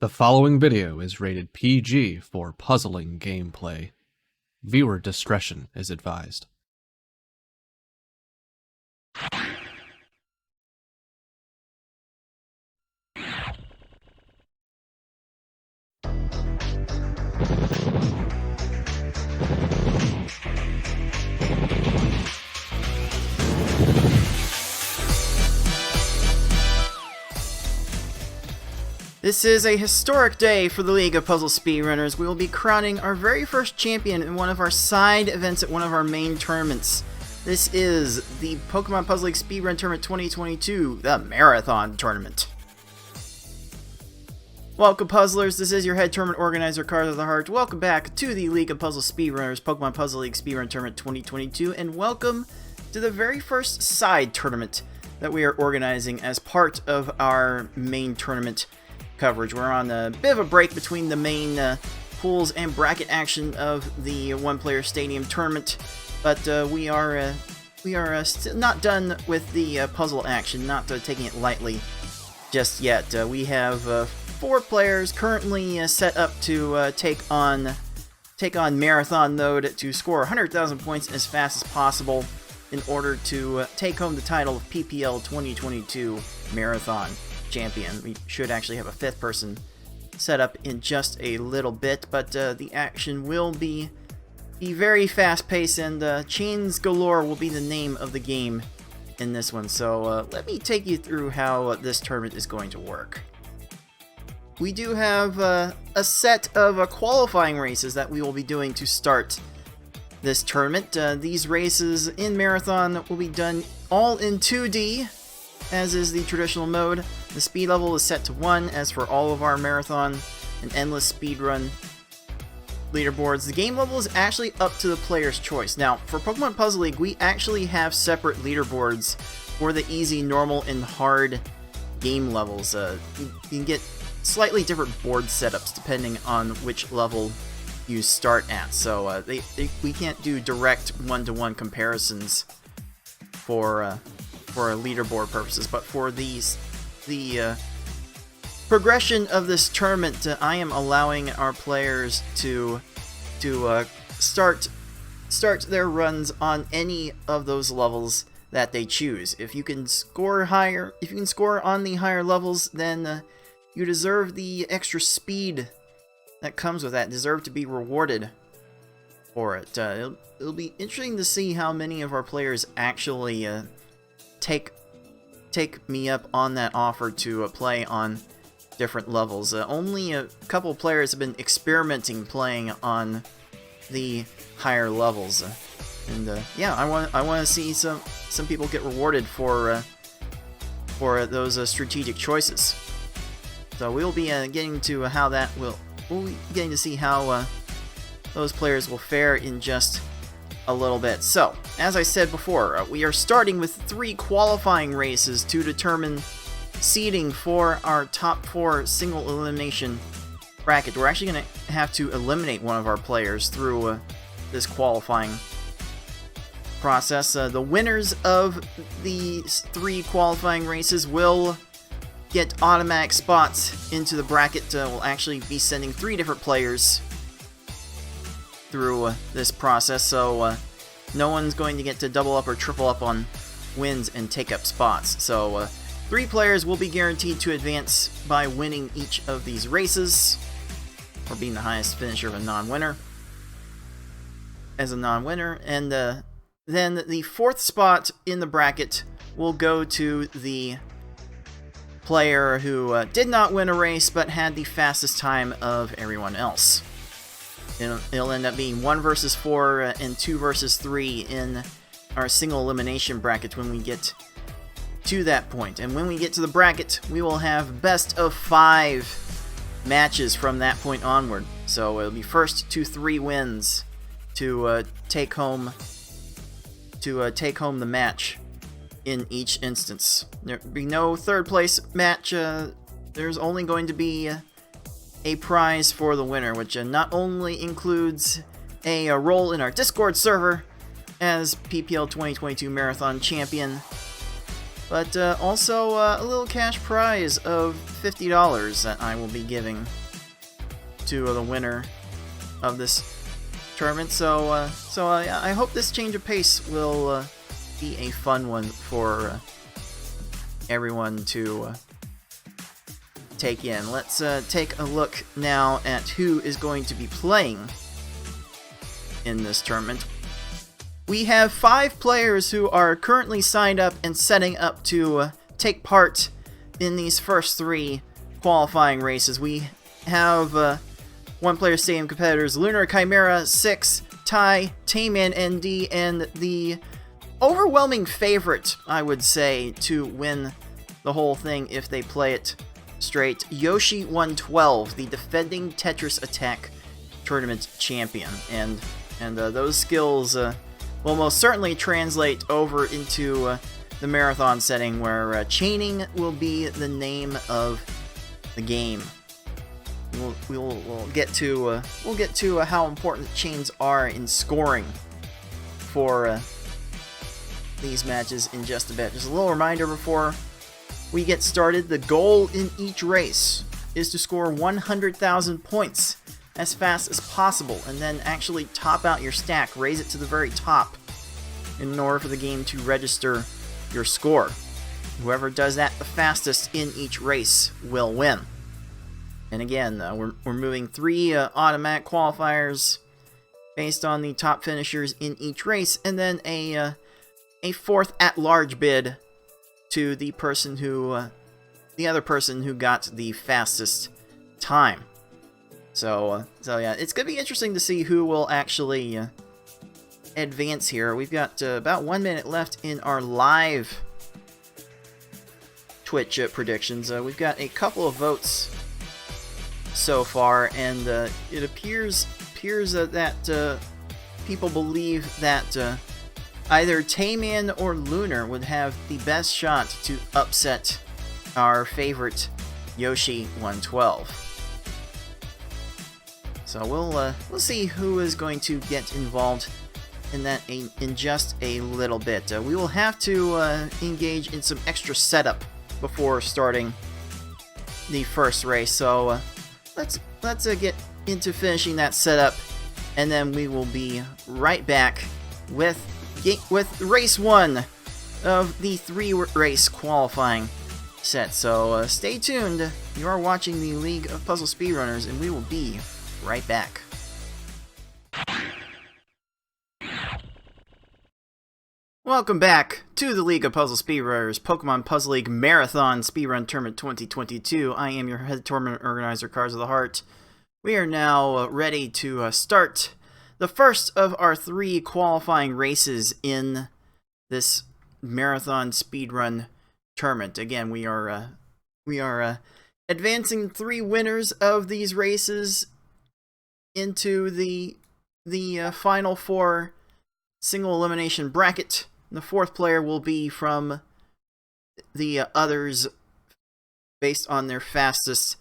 The following video is rated PG for puzzling gameplay. Viewer discretion is advised. This is a historic day for the League of Puzzle Speedrunners. We will be crowning our very first champion in one of our side events at one of our main tournaments. This is the Pokemon Puzzle League Speedrun Tournament 2022, the Marathon Tournament. Welcome, puzzlers. This is your head tournament organizer, Cards of the Heart. Welcome back to the League of Puzzle Speedrunners Pokemon Puzzle League Speedrun Tournament 2022, and welcome to the very first side tournament that we are organizing as part of our main tournament coverage. We're on a bit of a break between the main pools and bracket action of the one-player stadium tournament, but we are still not done with the puzzle action, not taking it lightly just yet. We have 4 players currently set up to take on marathon mode to score 100,000 points as fast as possible in order to take home the title of PPL 2022 Marathon Champion. We should actually have a 5th person set up in just a little bit, but the action will be very fast-paced, and Chains Galore will be the name of the game in this one. So let me take you through how this tournament is going to work. We do have a set of qualifying races that we will be doing to start this tournament. These races in Marathon will be done all in 2D, as is the traditional mode. The speed level is set to 1, as for all of our Marathon and Endless Speedrun leaderboards. The game level is actually up to the player's choice. Now, for Pokemon Puzzle League, we actually have separate leaderboards for the easy, normal, and hard game levels. You can get slightly different board setups depending on which level you start at. So we can't do direct one-to-one comparisons for leaderboard purposes, but for the progression of this tournament, I am allowing our players to start their runs on any of those levels that they choose. If you can score on the higher levels, then you deserve the extra speed that comes with that. Deserve to be rewarded for it. It'll be interesting to see how many of our players actually take me up on that offer to play on different levels. Only a couple players have been experimenting playing on the higher levels, and yeah, I want to see some people get rewarded for those strategic choices. So we'll be getting to how that we'll be getting to see how those players will fare in just a little bit. So, as I said before, we are starting with 3 qualifying races to determine seeding for our top 4 single elimination bracket. We're actually going to have to eliminate one of our players through this qualifying process. The winners of these 3 qualifying races will get automatic spots into the bracket. We'll actually be sending 3 different players through this process, so no one's going to get to double up or triple up on wins and take up spots. So 3 players will be guaranteed to advance by winning each of these races, or being the highest finisher of a non-winner as a non-winner, and then the 4th spot in the bracket will go to the player who did not win a race but had the fastest time of everyone else. It'll end up being 1 versus 4 and 2 versus 3 in our single elimination bracket when we get to that point. And when we get to the bracket, we will have best of 5 matches from that point onward. So it'll be first to 3 wins to take home the match in each instance. There'll be no 3rd place match. There's only going to be a prize for the winner, which not only includes a role in our Discord server as PPL 2022 Marathon Champion, but also a little cash prize of $50 that I will be giving to the winner of this tournament. So I hope this change of pace will be a fun one for everyone to take in. Let's take a look now at who is going to be playing in this tournament. We have 5 players who are currently signed up and setting up to take part in these first 3 qualifying races. We have 1 player stadium competitors, Lunar Chimera 6, Ty, Tayman ND, and the overwhelming favorite, I would say, to win the whole thing if they play it straight, Yoshi 112, the defending Tetris Attack Tournament champion. And those skills will most certainly translate over into the marathon setting, where chaining will be the name of the game. We'll get to how important chains are in scoring for these matches in just a bit. Just a little reminder before we get started: the goal in each race is to score 100,000 points as fast as possible, and then actually top out your stack, raise it to the very top, in order for the game to register your score. Whoever does that the fastest in each race will win. And again, we're moving 3 automatic qualifiers based on the top finishers in each race, and then a 4th at-large bid to the person who, the other person who got the fastest time. So yeah, it's gonna be interesting to see who will actually advance here. We've got about 1 minute left in our live Twitch predictions. We've got a couple of votes so far, and it appears that people believe that either Tayman or Lunar would have the best shot to upset our favorite Yoshi 112. So we'll see who is going to get involved in that in just a little bit. We will have to engage in some extra setup before starting the first race. So let's get into finishing that setup, and then we will be right back with race 1 of the 3-race qualifying set. So stay tuned. You are watching the League of Puzzle Speedrunners, and we will be right back. Welcome back to the League of Puzzle Speedrunners Pokemon Puzzle League Marathon Speedrun Tournament 2022. I am your head tournament organizer, Cards of the Heart. We are now ready to start the first of our 3 qualifying races in this Marathon Speedrun Tournament. Again, we are advancing 3 winners of these races into the final 4 single elimination bracket. The 4th player will be from the others based on their fastest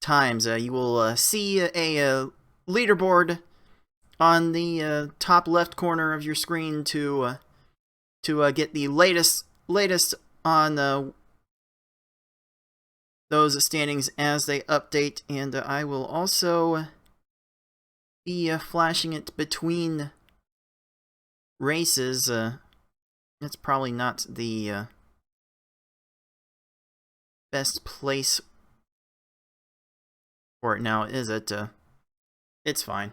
times. You will see a leaderboard on the top left corner of your screen to get the latest on those standings as they update, and I will also be flashing it between races. That's probably not the best place for it now, is it? It's fine.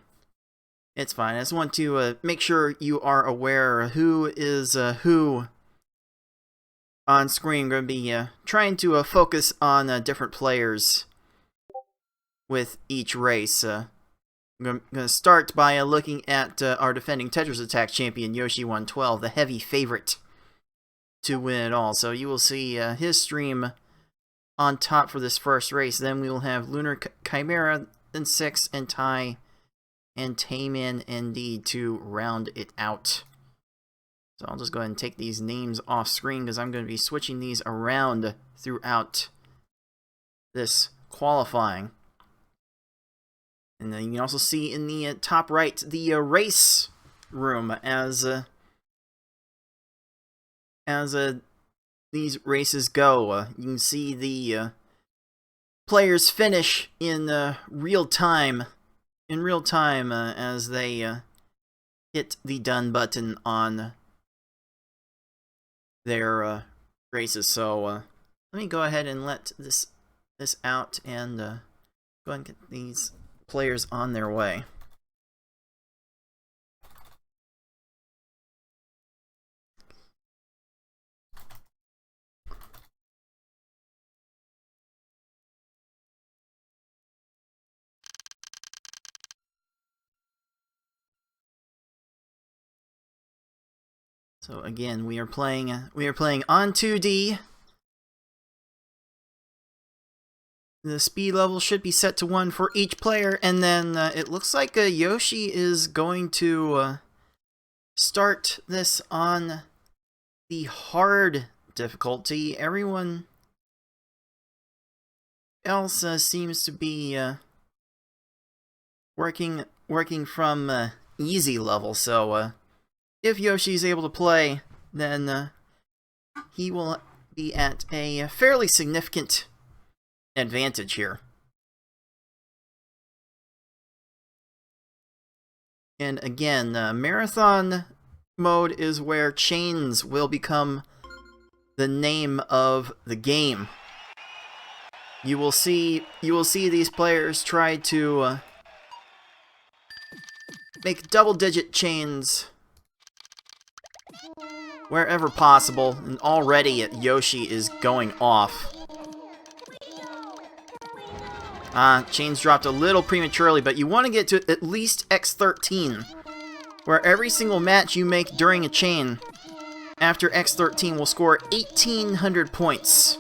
It's fine. I just want to make sure you are aware who is who on screen. I'm going to be trying to focus on different players with each race. I'm going to start by looking at our defending Tetris Attack champion, Yoshi 112, the heavy favorite to win it all. So you will see his stream on top for this first race. Then we will have Lunar Chimera, then 6, and Ty and Tayman ND to round it out. So I'll just go ahead and take these names off screen, because I'm going to be switching these around throughout this qualifying. And then you can also see in the top right the race room as these races go. You can see the players finish in real time. As they hit the done button on their races. So let me go ahead and let this out and go ahead and get these players on their way. So again, we are playing on 2D. The speed level should be set to 1 for each player, and then it looks like Yoshi is going to start this on the hard difficulty. Everyone else seems to be working from easy level, so if Yoshi's able to play, then he will be at a fairly significant advantage here. And again, marathon mode is where chains will become the name of the game. You will see these players try to make double-digit chains wherever possible, and already Yoshi is going off. Chains dropped a little prematurely, but you want to get to at least X13, where every single match you make during a chain after X13 will score 1,800 points.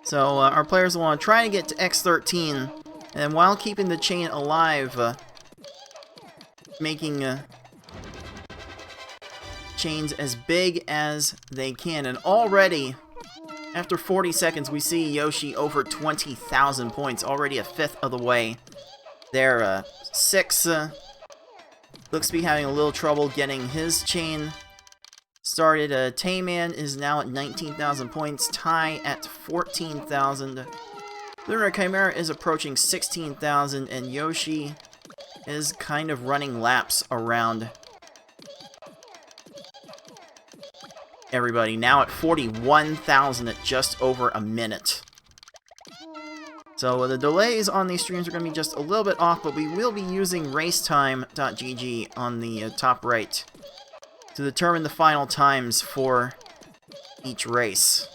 So our players will want to try to get to X13, and while keeping the chain alive, making chains as big as they can. And already, after 40 seconds, we see Yoshi over 20,000 points, already a fifth of the way. There, 6 looks to be having a little trouble getting his chain started. Tayman is now at 19,000 points, Ty at 14,000. Lunar Chimera is approaching 16,000, and Yoshi is kind of running laps around everybody, now at 41,000 at just over a minute. So the delays on these streams are going to be just a little bit off, but we will be using racetime.gg on the top right to determine the final times for each race.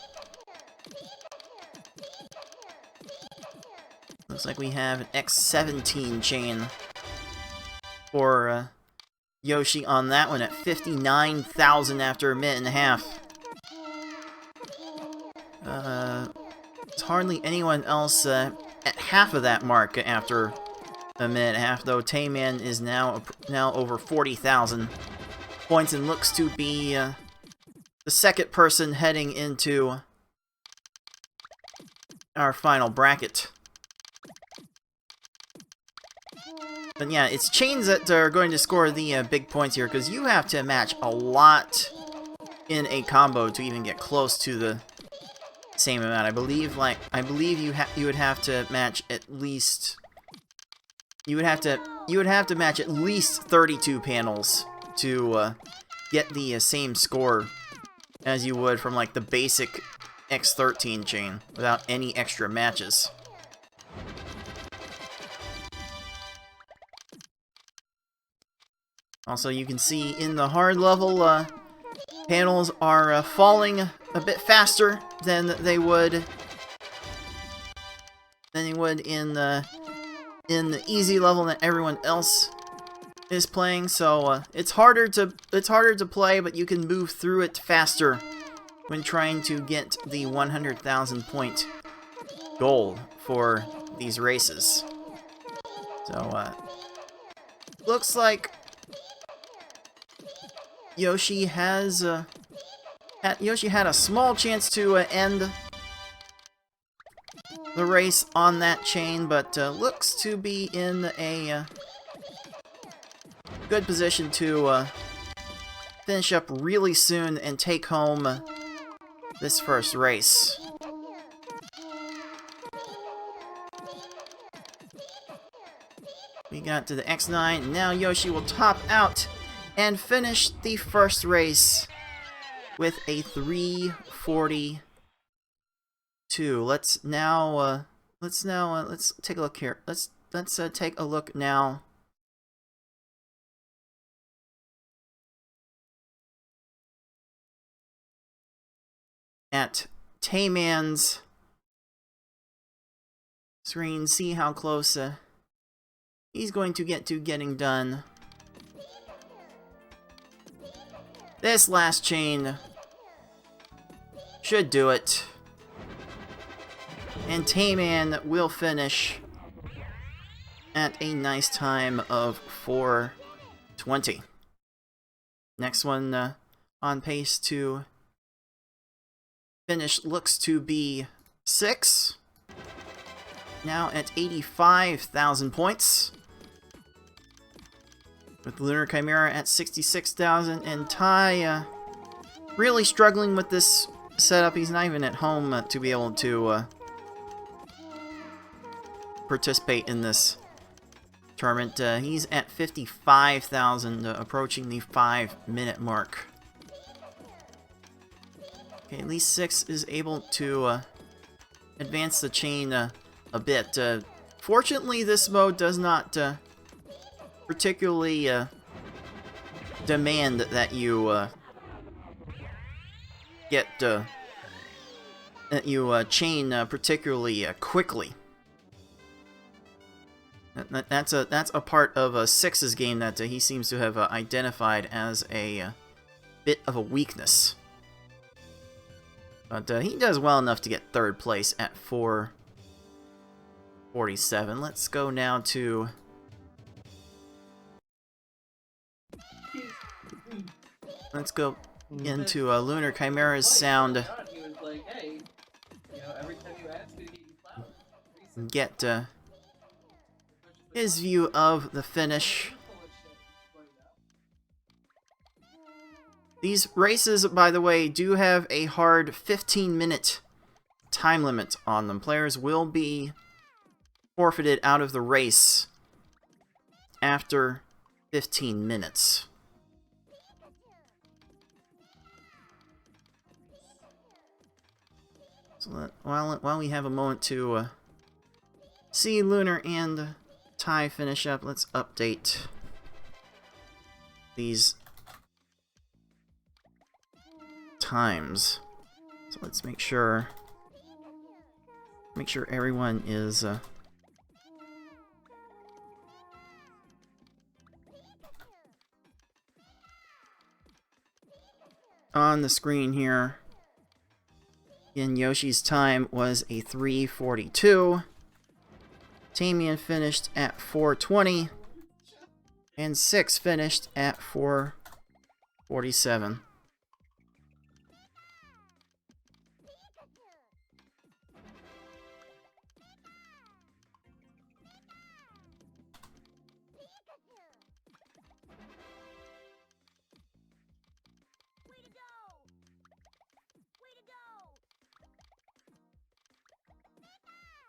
Looks like we have an X17 chain for Yoshi on that one at 59,000 after a minute and a half. It's hardly anyone else at half of that mark after a minute and a half, though. Tayman is now over 40,000 points and looks to be the second person heading into our final bracket. But yeah, it's chains that are going to score the big points here, because you have to match a lot in a combo to even get close to the same amount. I believe you would have to match at least match at least 32 panels to get the same score as you would from like the basic X13 chain without any extra matches. Also, you can see in the hard level, panels are falling a bit faster than they would in the easy level that everyone else is playing. So it's harder to play, but you can move through it faster when trying to get the 100,000 point goal for these races. So looks like Yoshi had a small chance to end the race on that chain, but looks to be in a good position to finish up really soon and take home this first race. We got to the X9. Now Yoshi will top out and finish the first race with a 3:42. Let's take a look here. Let's take a look now at Tayman's screen. See how close he's going to get to getting done. This last chain should do it. And Tayman will finish at a nice time of 4:20. Next one on pace to finish looks to be 6. Now at 85,000 points. With Lunar Chimera at 66,000, and Ty really struggling with this setup. He's not even at home to be able to participate in this tournament. He's at 55,000, approaching the 5-minute mark. Okay, at least 6 is able to advance the chain a bit. Fortunately, this mode does not particularly demand that you chain particularly quickly. That's a part of 6's game that he seems to have identified as a bit of a weakness. But he does well enough to get 3rd place at 4:47. Let's go now to into Lunar Chimera's sound. Get his view of the finish. These races, by the way, do have a hard 15-minute time limit on them. Players will be forfeited out of the race after 15 minutes. So while we have a moment to see Lunar and Ty finish up, let's update these times. So let's make sure everyone is on the screen here. Again, Yoshi's time was a 3:42. Tamian finished at 4:20. And 6 finished at 4:47.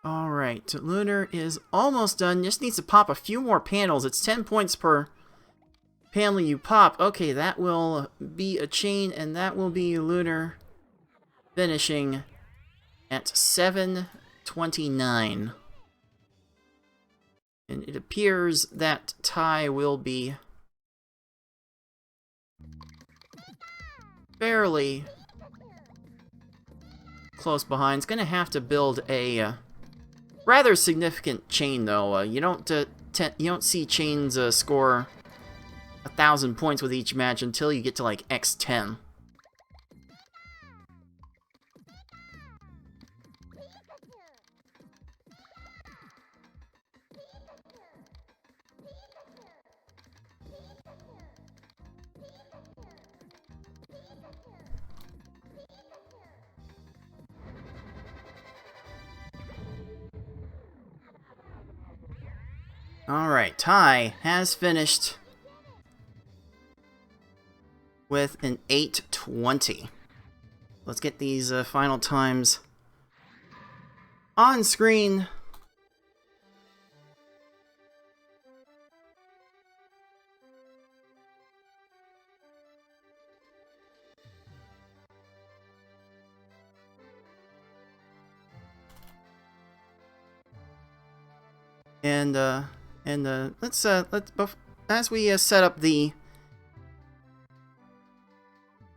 Alright, Lunar is almost done. Just needs to pop a few more panels. It's 10 points per panel you pop. Okay, that will be a chain, and that will be Lunar finishing at 7:29. And it appears that Ty will be fairly close behind. It's going to have to build a rather significant chain, though. You don't see chains score 1,000 points with each match until you get to like X10. Alright, Ty has finished with an 8:20. Let's get these final times on screen. And let's as we set up the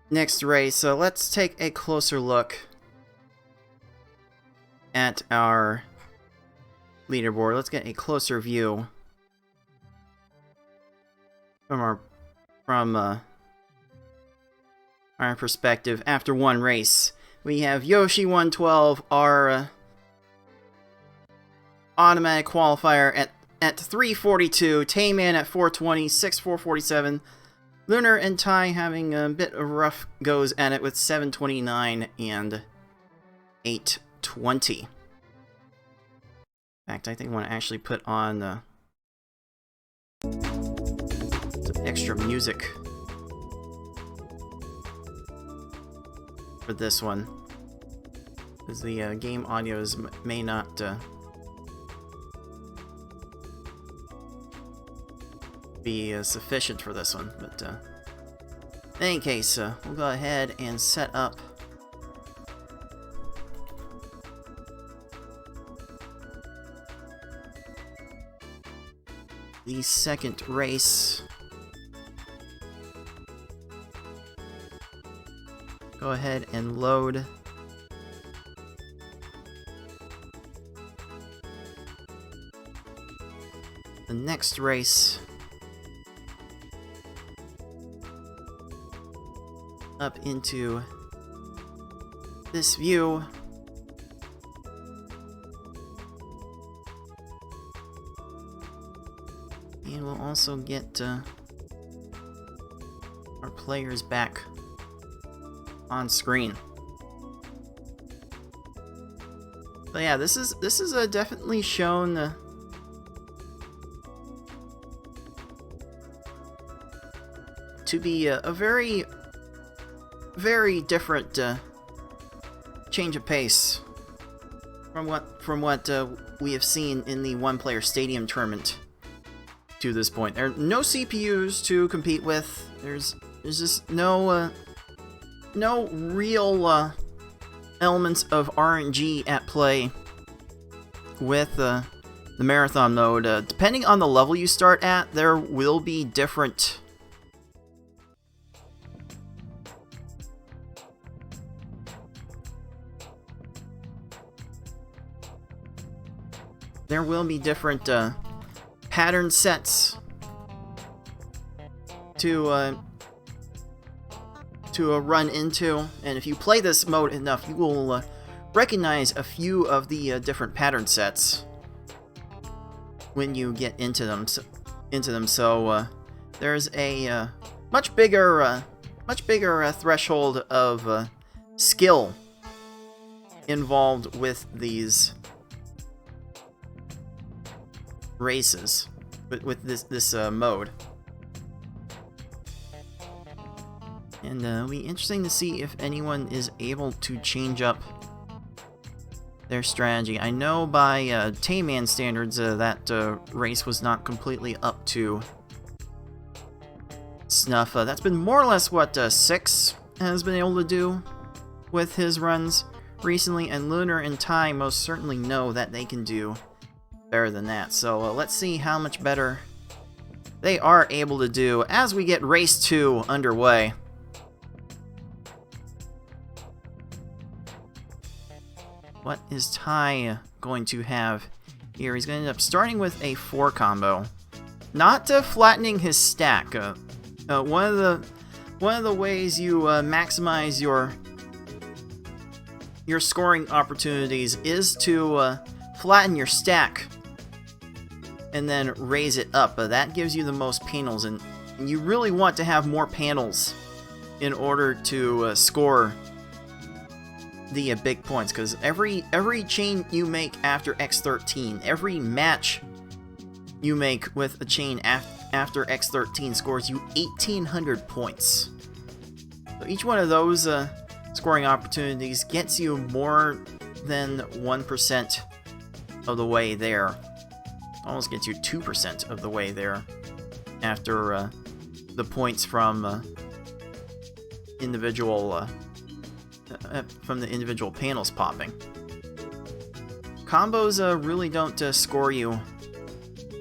next race, let's take a closer look at our leaderboard. Let's get a closer view from our perspective after one race. We have Yoshi 112, our automatic qualifier at 342, Tayman at 420, 447. Lunar and Ty having a bit of rough goes at it with 729 and 820. In fact, I think I want to actually put on some extra music for this one, because the game audios may not be sufficient for this one, but in any case, we'll go ahead and set up the second race. Go ahead and load the next race up into this view. And we'll also get our players back on screen. But yeah, this is definitely shown to be a very different change of pace from what we have seen in the one-player stadium tournament to this point. There are no CPUs to compete with. There's just no real elements of RNG at play with the marathon mode. Depending on the level you start at, there will be different pattern sets to run into, and if you play this mode enough, you will recognize a few of the different pattern sets when you get into them. So there's a much bigger threshold of skill involved with these races, with this mode. And it'll be interesting to see if anyone is able to change up their strategy. I know by Tayman standards, that race was not completely up to snuff. That's been more or less what Six has been able to do with his runs recently, and Lunar and Ty most certainly know that they can do better than that. So let's see how much better they are able to do as we get race 2 underway. What is Ty going to have here? He's going to end up starting with a 4 combo, not flattening his stack. One of the ways you maximize your scoring opportunities is to flatten your stack and then raise it up. That gives you the most panels, and you really want to have more panels in order to score the big points, because every chain you make after X13, every match you make with a chain after X13 scores you 1,800 points. So each one of those scoring opportunities gets you more than 1% of the way there. Almost gets you 2% of the way there after the points from the individual panels popping. Combos really don't score you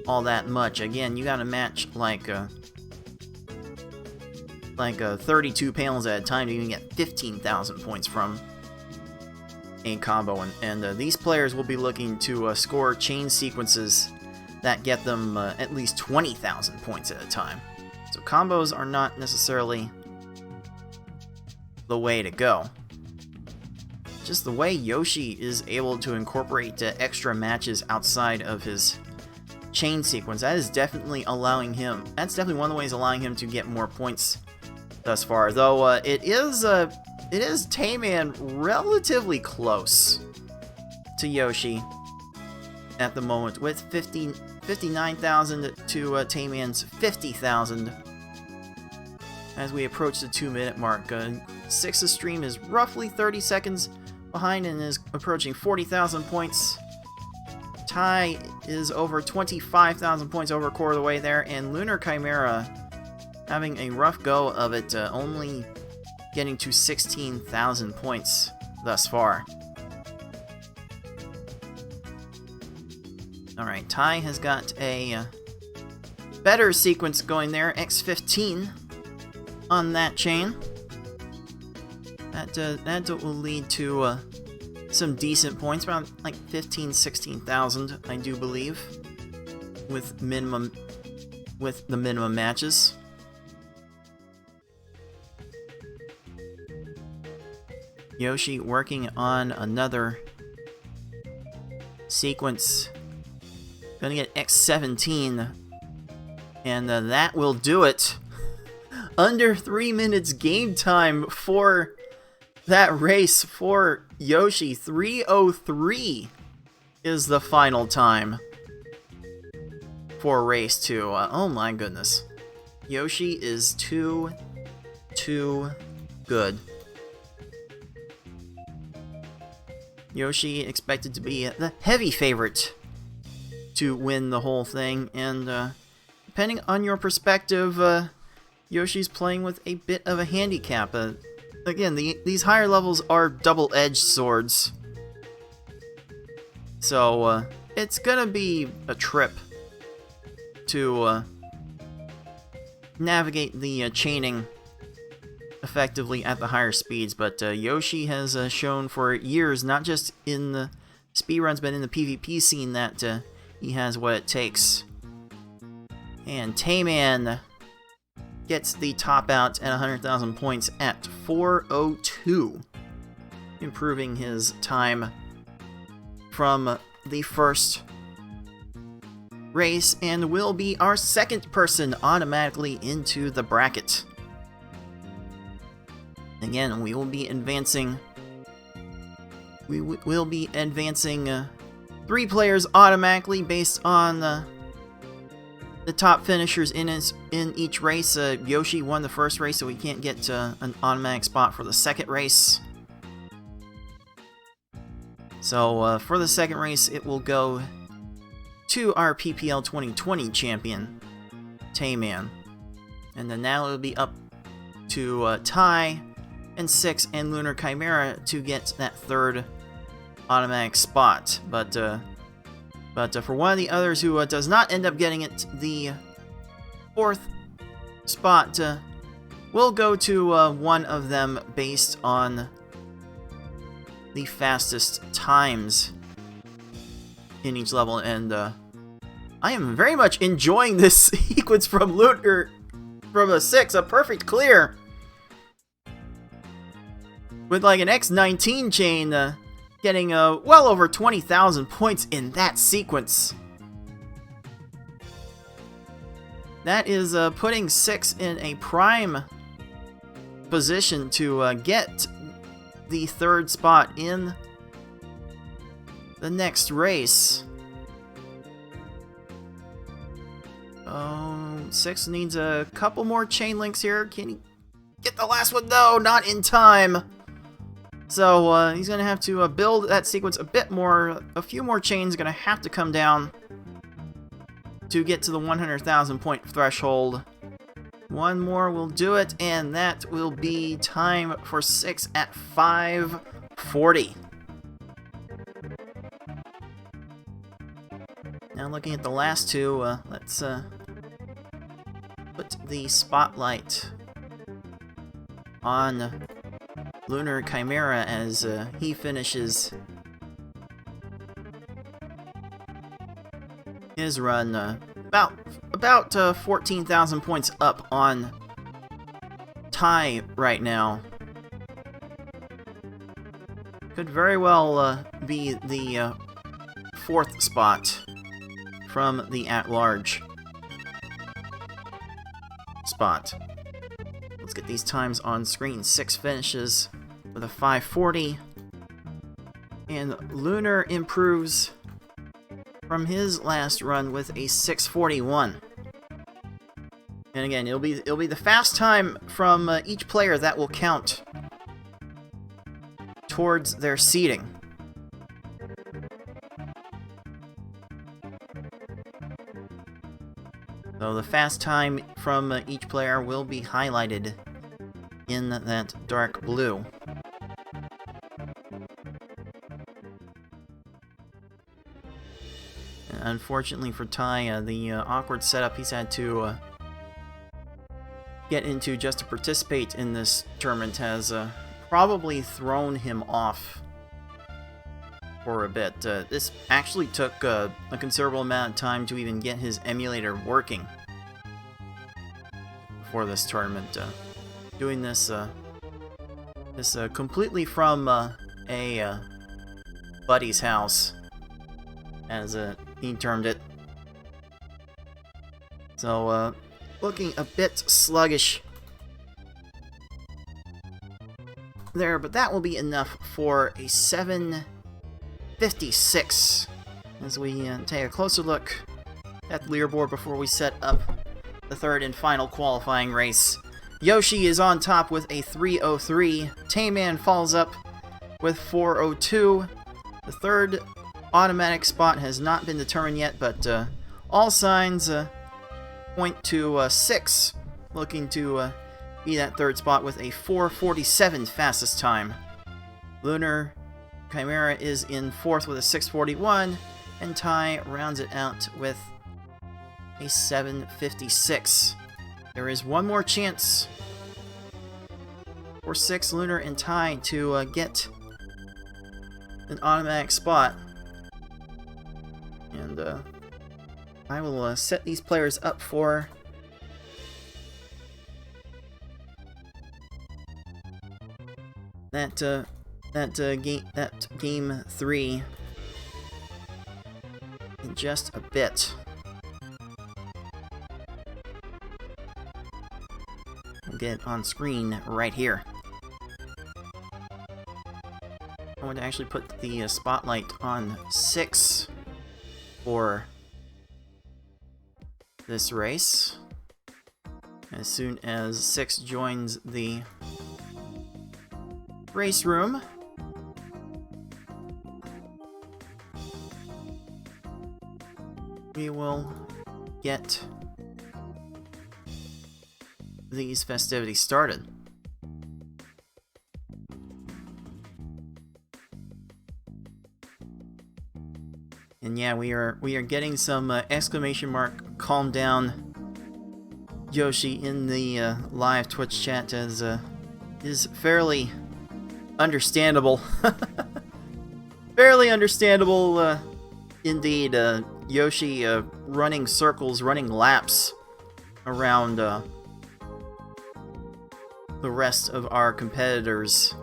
all that much. Again, you gotta match like 32 panels at a time to even get 15,000 points from a combo, and these players will be looking to score chain sequences that get them at least 20,000 points at a time. So combos are not necessarily the way to go. Just the way Yoshi is able to incorporate extra matches outside of his chain sequence, that is definitely allowing him. That's definitely one of the ways allowing him to get more points thus far. Though it is Tayman relatively close to Yoshi at the moment, with 59,000 to Tayman's 50,000. As we approach the 2-minute mark, Six's stream is roughly 30 seconds behind and is approaching 40,000 points. Ty is over 25,000 points over a quarter of the way there, and Lunar Chimera having a rough go of it, only getting to 16,000 points thus far. Alright, Ty has got a better sequence going there, X15 on that chain. That will lead to some decent points, around like 16,000, I do believe, with the minimum matches. Yoshi working on another sequence. Gonna get X17, and that will do it. Under 3 minutes game time for that race for Yoshi. 3:03 is the final time for race 2. Oh my goodness. Yoshi is too good. Yoshi expected to be the heavy favorite to win the whole thing, and depending on your perspective, Yoshi's playing with a bit of a handicap. Again, these higher levels are double-edged swords, so it's gonna be a trip to navigate the chaining effectively at the higher speeds, but Yoshi has shown for years, not just in the speedruns, but in the PvP scene, that he has what it takes. And Tayman gets the top out at 100,000 points at 4:02, improving his time from the first race, and will be our second person automatically into the bracket. Again, we will be advancing. We will be advancing 3 players automatically based on the top finishers in each race. Yoshi won the first race, so we can't get an automatic spot for the second race. So for the second race, it will go to our PPL 2020 champion, Tayman. And then now it will be up to Ty and Six and Lunar Chimera to get that third automatic spot. But for one of the others who does not end up getting it, the fourth spot will go to one of them based on the fastest times in each level. And I am very much enjoying this sequence from Lunar, from a 6, a perfect clear, with like an X19 chain getting well over 20,000 points in that sequence. That is putting 6 in a prime position to get the third spot in the next race. 6 needs a couple more chain links here. Can get the last one. No, not in time. So he's going to have to build that sequence a bit more. A few more chains going to have to come down to get to the 100,000 point threshold. One more will do it, and that will be time for 6 at 5:40. Now looking at the last two, let's put the spotlight on Lunar Chimera as he finishes his run about 14,000 points up on Ty right now. Could very well be the 4th spot from the at-large spot. Let's get these times on screen. 6 finishes with a 5:40, and Lunar improves from his last run with a 6:41. And again, it'll be the fast time from each player that will count towards their seeding. So the fast time from each player will be highlighted in that dark blue. Unfortunately for Ty, the awkward setup he's had to get into just to participate in this tournament has probably thrown him off for a bit. This actually took a considerable amount of time to even get his emulator working for this tournament. Doing this completely from a buddy's house, as he termed it. So, looking a bit sluggish there, but that will be enough for a 7:56 as we take a closer look at the leaderboard before we set up the third and final qualifying race. Yoshi is on top with a 3:03. Tayman follows up with 4:02. The third automatic spot has not been determined yet, but all signs point to 6 looking to be that third spot with a 4:47 fastest time. Lunar Chimera is in 4th with a 6:41, and Ty rounds it out with a 7:56. There is one more chance for 6, Lunar and Ty, to get an automatic spot. And I will set these players up for that game 3 in just a bit. We'll get it on screen right here. I want to actually put the spotlight on 6 for this race. As soon as 6 joins the race room, we will get these festivities started. And yeah, we are getting some exclamation mark calm down Yoshi in the live Twitch chat, as is fairly understandable. Fairly understandable indeed. Yoshi running circles, running laps around the rest of our competitors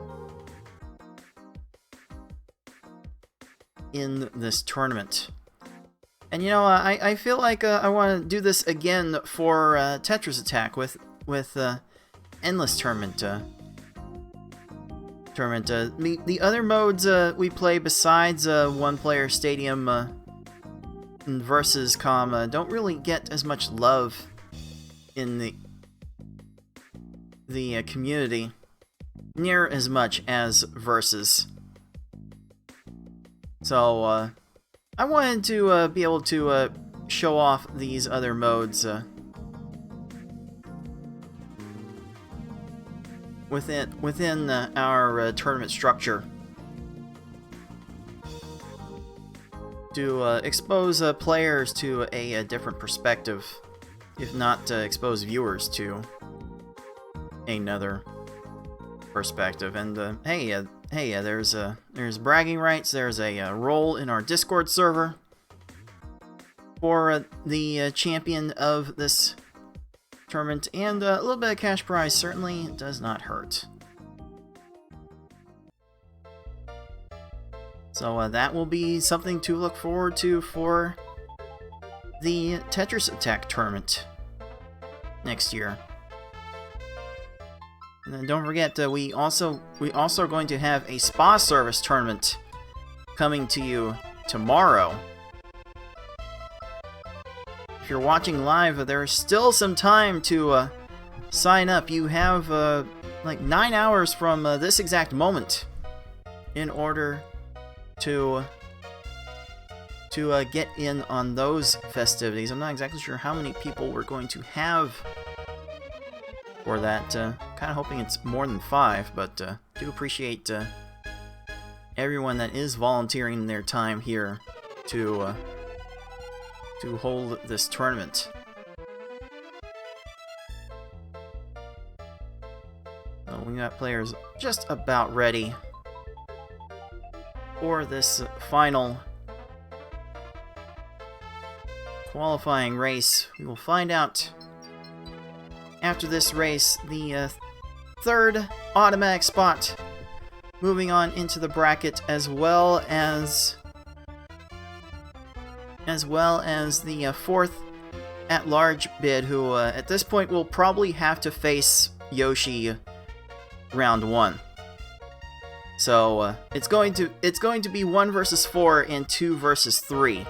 in this tournament. And you know, I feel like I want to do this again for Tetris Attack with Endless Tournament. The other modes we play besides one-player stadium and versus com don't really get as much love in the community near as much as Versus. So, I wanted to be able to show off these other modes within our tournament structure to expose players to a different perspective, if not expose viewers to another perspective. And hey, there's bragging rights. There's a role in our Discord server for the champion of this tournament, and a little bit of cash prize certainly does not hurt. So that will be something to look forward to for the Tetris Attack tournament next year. And then don't forget, we also are going to have a spa service tournament coming to you tomorrow. If you're watching live, there's still some time to sign up. You have like 9 hours from this exact moment in order to get in on those festivities. I'm not exactly sure how many people we're going to have for that. Kind of hoping it's more than 5, but do appreciate everyone that is volunteering their time here to hold this tournament. So we got players just about ready for this final qualifying race. We will find out after this race the third automatic spot moving on into the bracket, as well as the fourth at-large bid, who at this point will probably have to face Yoshi round 1. So it's going to be 1 versus 4 and 2 versus 3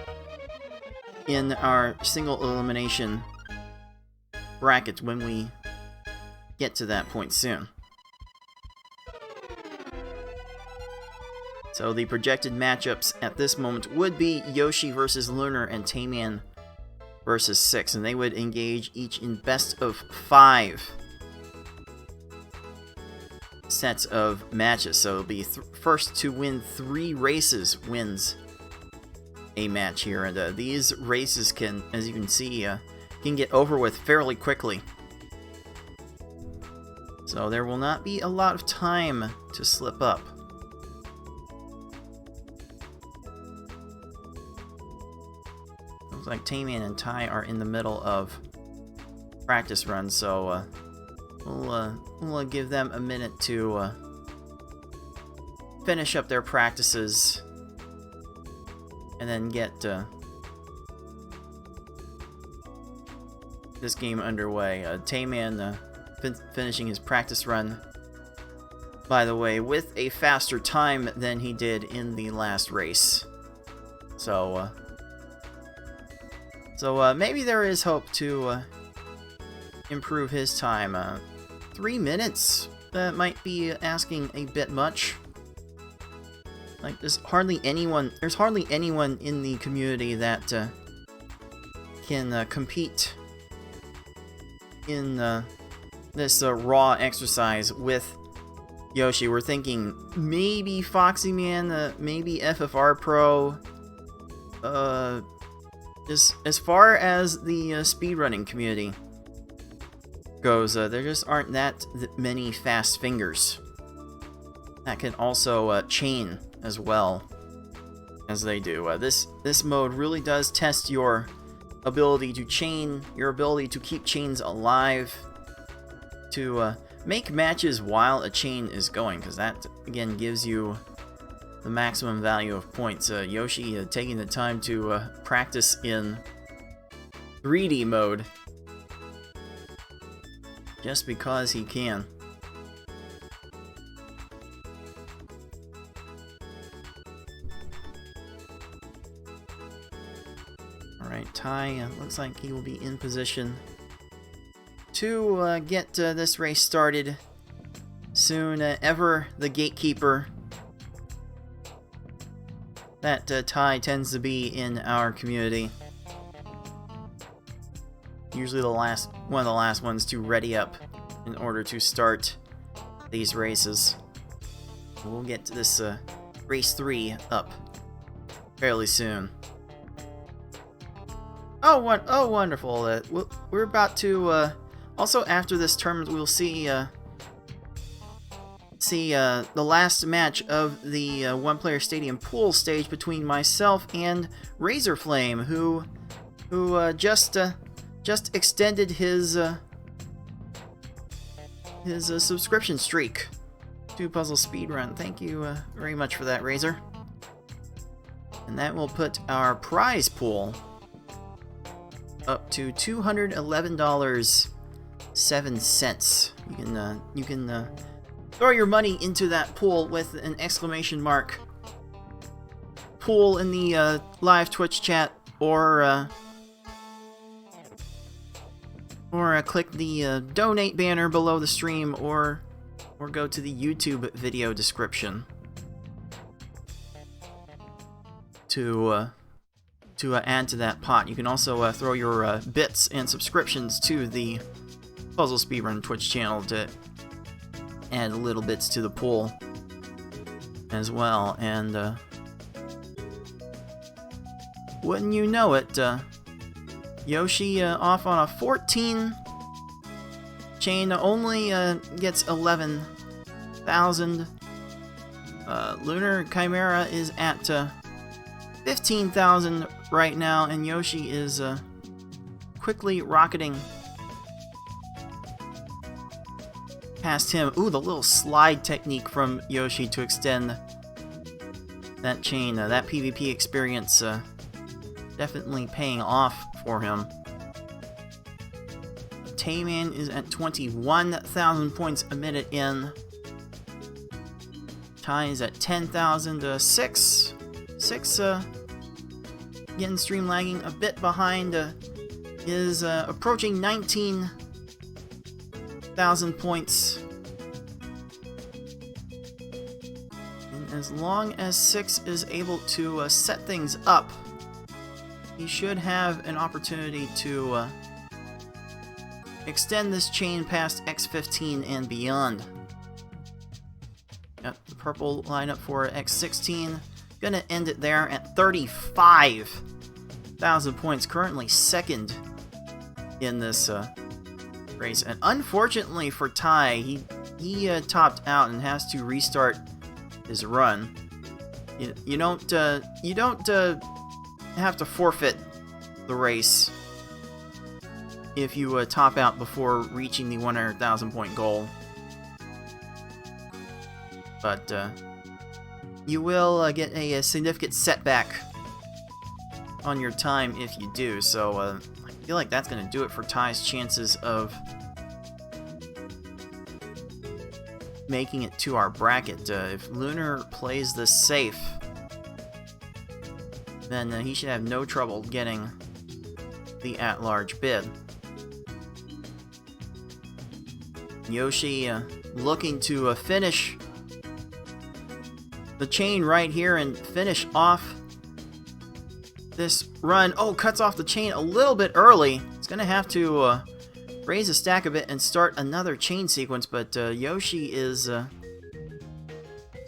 in our single elimination bracket when we get to that point soon. So the projected matchups at this moment would be Yoshi versus Lunar and Tayman versus 6, and they would engage each in best of 5 sets of matches. So it'll be first to win 3 races wins a match here, and these races can, as you can see, can get over with fairly quickly. So there will not be a lot of time to slip up. Looks like Tayman and Ty are in the middle of practice runs, so we'll give them a minute to finish up their practices and then get this game underway. Tayman finishing his practice run, by the way, with a faster time than he did in the last race. So maybe there is hope to improve his time. 3 minutes? That might be asking a bit much. Like, there's hardly anyone in the community that can compete in this raw exercise with Yoshi. We're thinking maybe Foxy Man, maybe FFR Pro. As far as the speedrunning community goes, there just aren't that many fast fingers that can also chain as well as they do. This mode really does test your ability to chain, your ability to keep chains alive, to make matches while a chain is going, because that again gives you the maximum value of points. Yoshi taking the time to practice in 3D mode just because he can. Alright, Ty looks like he will be in position to get this race started soon. Ever the gatekeeper that Ty tends to be in our community. Usually one of the last ones to ready up in order to start these races. We'll get to this race 3 up fairly soon. Oh, wonderful! We're about to. Also, after this tournament, we'll see the last match of the one-player stadium pool stage between myself and Razorflame, who just extended his subscription streak to Puzzle Speedrun. Thank you very much for that, Razor. And that will put our prize pool up to $211.07. You can throw your money into that pool with an exclamation mark pool in the live Twitch chat, or click the donate banner below the stream, or go to the YouTube video description to add to that pot. You can also throw your bits and subscriptions to the Puzzle Speedrun Twitch channel to add little bits to the pool as well. And wouldn't you know it, Yoshi off on a 14 chain only gets 11,000. Lunar Chimera is at 15,000 right now, and Yoshi is quickly rocketing past him. Ooh, the little slide technique from Yoshi to extend that chain. That PvP experience definitely paying off for him. Tayman is at 21,000 points a minute in. Ty is at 10,000. Six getting stream lagging a bit behind, is approaching 19,000 points. And as long as 6 is able to set things up, he should have an opportunity to extend this chain past X15 and beyond. Got the purple lineup for X16. Gonna end it there at 35,000 points. Currently second in this race. And unfortunately for Ty, he topped out and has to restart his run. You don't have to forfeit the race if you top out before reaching the 100,000 point goal. But you will get a significant setback on your time if you do. So I feel like that's going to do it for Ty's chances of making it to our bracket. If Lunar plays this safe, then he should have no trouble getting the at-large bid. Yoshi looking to finish the chain right here and finish off this run. Oh, cuts off the chain a little bit early. It's going to have to raise the stack a bit and start another chain sequence, but Yoshi is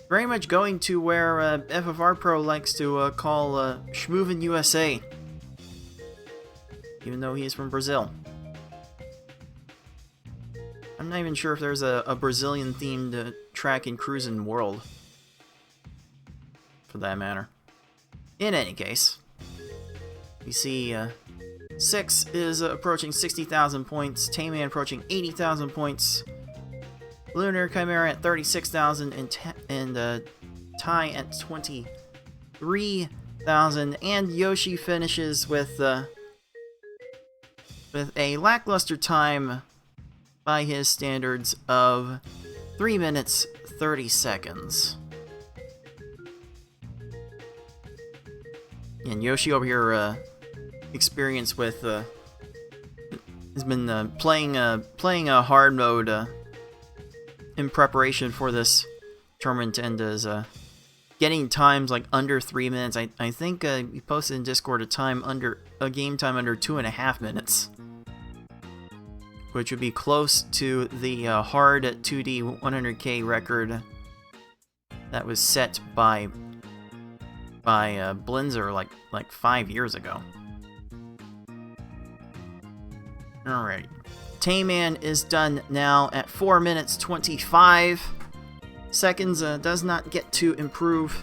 very much going to where FFR Pro likes to call Schmoovin' USA, even though he is from Brazil. I'm not even sure if there's a Brazilian-themed track in Cruisin' World, for that matter. In any case, you see 6 is approaching 60,000 points, Tayman approaching 80,000 points, Lunar Chimera at 36,000, and Ty at 23,000, and Yoshi finishes with a lackluster time by his standards of 3 minutes 30 seconds. And Yoshi over here experienced with He's been playing a hard mode in preparation for this tournament, and is getting times like under 3 minutes. I think he posted in Discord a game time under 2.5 minutes, which would be close to the hard 2D 100K record that was set by Blinzer like 5 years ago. Alright. Tayman is done now at 4 minutes 25 seconds. Does not get to improve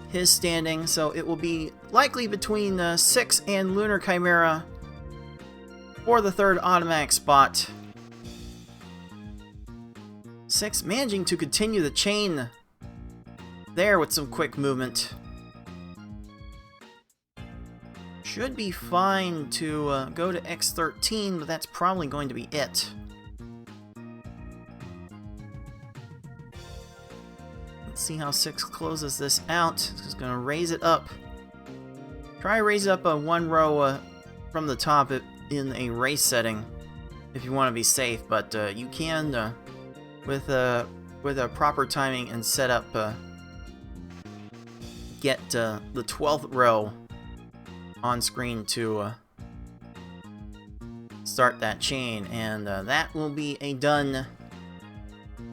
his standing, so it will be likely between 6 and Lunar Chimera for the third automatic spot. 6 managing to continue the chain there with some quick movement. Should be fine to go to X13, but that's probably going to be it. Let's see how 6 closes this out. Just going to raise it up. Try to raise it up 1 row from the top in a race setting if you want to be safe, but you can, with a proper timing and setup, get the 12th row on screen to start that chain, and that will be a done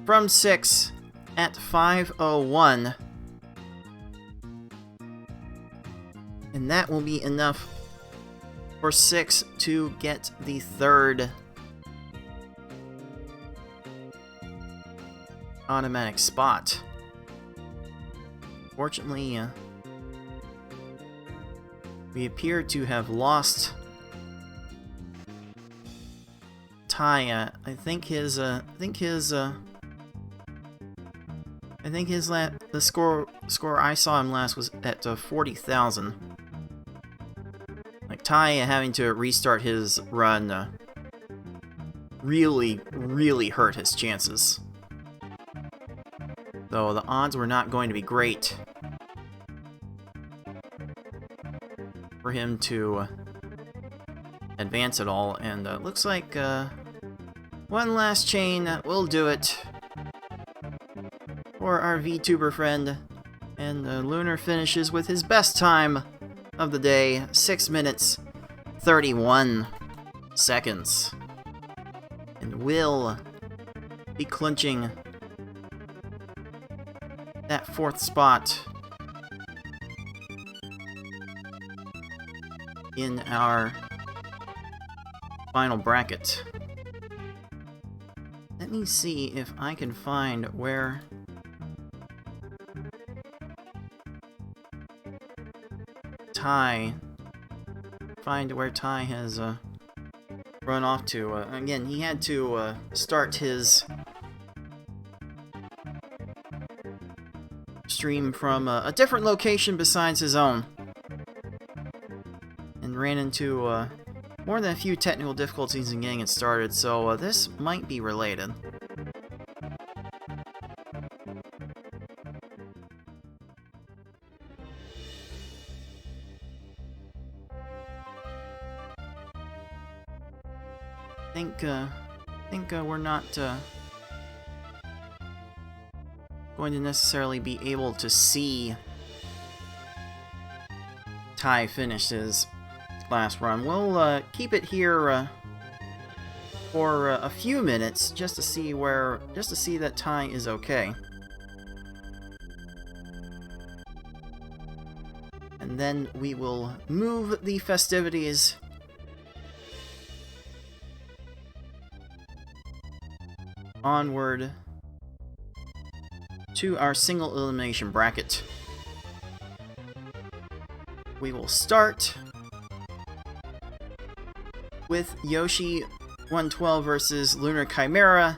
from 6 at 5:01, and that will be enough for 6 to get the third automatic spot. Fortunately, we appear to have lost Ty. I think the score I saw him last was at 40,000. Like, Ty having to restart his run really hurt his chances. Though the odds were not going to be great for him to advance at all, and looks like one last chain will do it for our VTuber friend, and Lunar finishes with his best time of the day, 6 minutes 31 seconds, and will be clinching that 4th spot in our final bracket. Let me see if I can find where Ty has run off to. Again, he had to start his stream from a different location besides his own, and ran into more than a few technical difficulties in getting it started, so this might be related. I think we're not going to necessarily be able to see Ty finish his last run. We'll keep it here for a few minutes just to see that Ty is okay, and then we will move the festivities onward to our single elimination bracket. We will start with Yoshi 112 versus Lunar Chimera,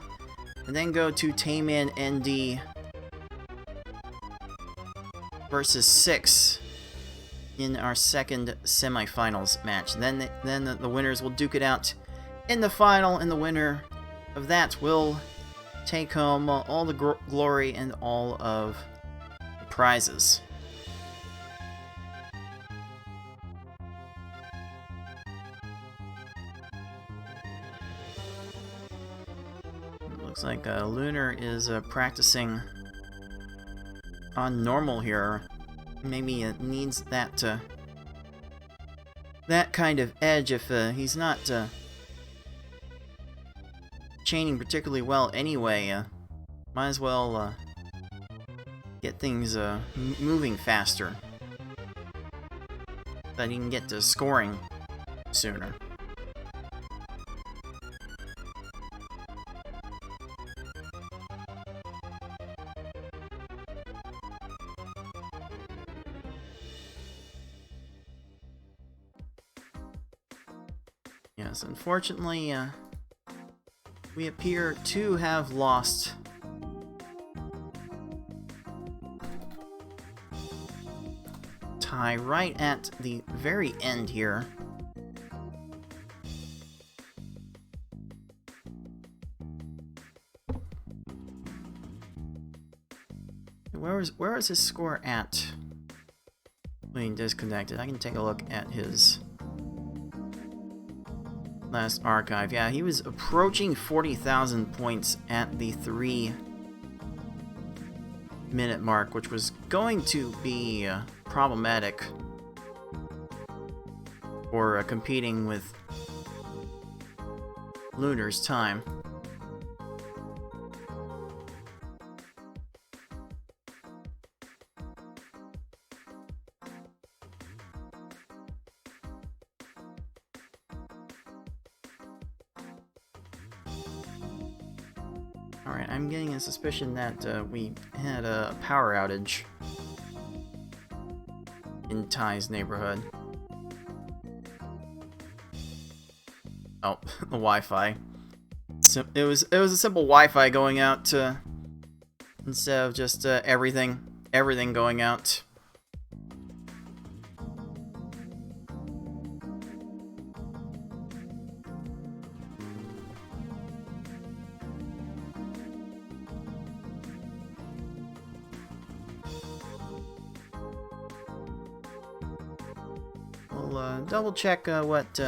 and then go to Tayman ND versus 6 in our second semifinals match. Then the winners will duke it out in the final, and the winner of that will take home all the glory and all of the prizes. Looks like Lunar is practicing on normal here. Maybe it needs that that kind of edge if he's not chaining particularly well anyway. Might as well get things moving faster so that he can get to scoring sooner. Yes, unfortunately, we appear to have lost Ty right at the very end here. Where is his score at? Being disconnected. I can take a look at his last archive. Yeah, he was approaching 40,000 points at the 3-minute mark, which was going to be problematic for competing with Lunar's time. Alright, I'm getting a suspicion that we had a power outage in Ty's neighborhood. Oh, the Wi-Fi. It was a simple Wi-Fi going out instead of just everything going out. We'll double check what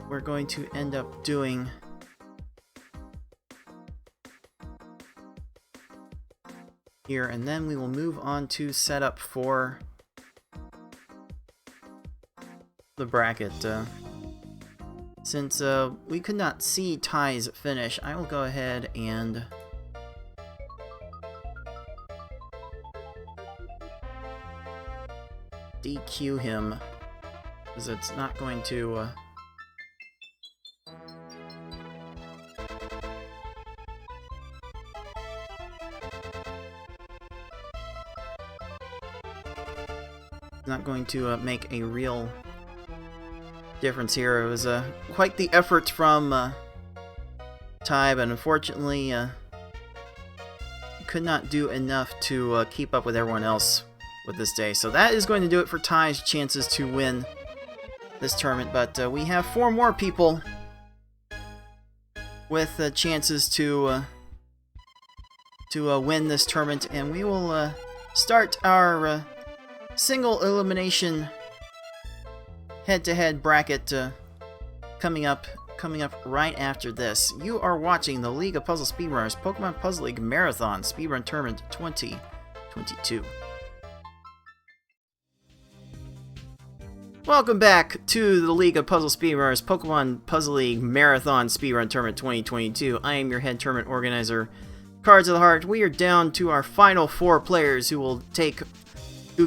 we're going to end up doing here, and then we will move on to setup for the bracket. Since we could not see Ty's finish, I will go ahead and DQ him, because it's not going to make a real difference here. It was quite the effort from Ty, but unfortunately could not do enough to keep up with everyone else with this day. So that is going to do it for Ty's chances to win this tournament, but we have 4 more people with chances to win this tournament, and we will start our single elimination head-to-head bracket coming up right after this. You are watching the League of Puzzle Speedrunners Pokemon Puzzle League Marathon Speedrun Tournament 2022. Welcome back to the League of Puzzle Speedrunners Pokemon Puzzle League Marathon Speedrun Tournament 2022. I am your head tournament organizer, Cards of the Heart. We are down to our final 4 players who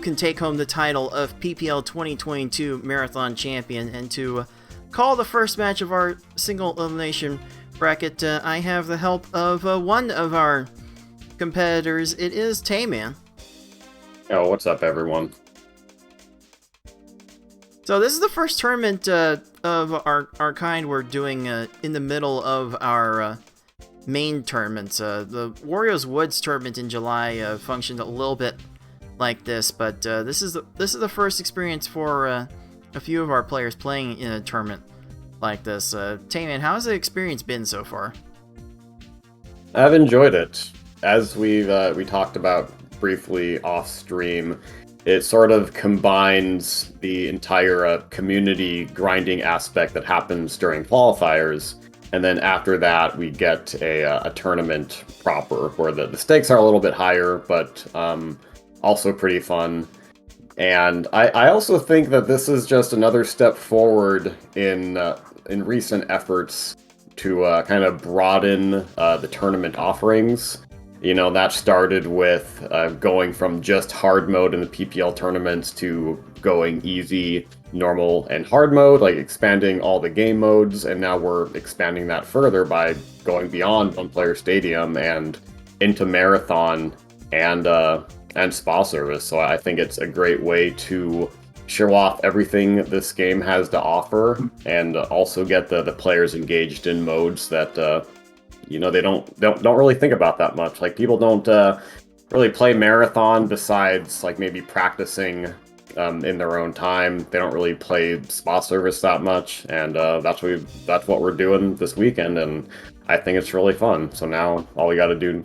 can take home the title of PPL 2022 Marathon Champion. And to call the first match of our single elimination bracket, I have the help of one of our competitors. It is Tayman. Oh, what's up, everyone? So this is the first tournament of our kind we're doing in the middle of our main tournaments. The Wario's Woods tournament in July functioned a little bit like this, but this is the first experience for a few of our players playing in a tournament like this. Tayman, how has the experience been so far? I've enjoyed it. As we talked about briefly off stream, it sort of combines the entire community grinding aspect that happens during qualifiers, and then after that we get a tournament proper where the stakes are a little bit higher, but also pretty fun. And I also think that this is just another step forward in recent efforts to kind of broaden the tournament offerings. You know, that started with going from just hard mode in the PPL tournaments to going easy, normal, and hard mode, like expanding all the game modes, and now we're expanding that further by going beyond One Player Stadium and into Marathon and spa service. So I think it's a great way to show off everything this game has to offer, and also get the players engaged in modes that you know, they don't really think about that much. Like, people don't really play Marathon besides like maybe practicing in their own time. They don't really play spa service that much, and that's what we're doing this weekend, and I think it's really fun. So now all we got to do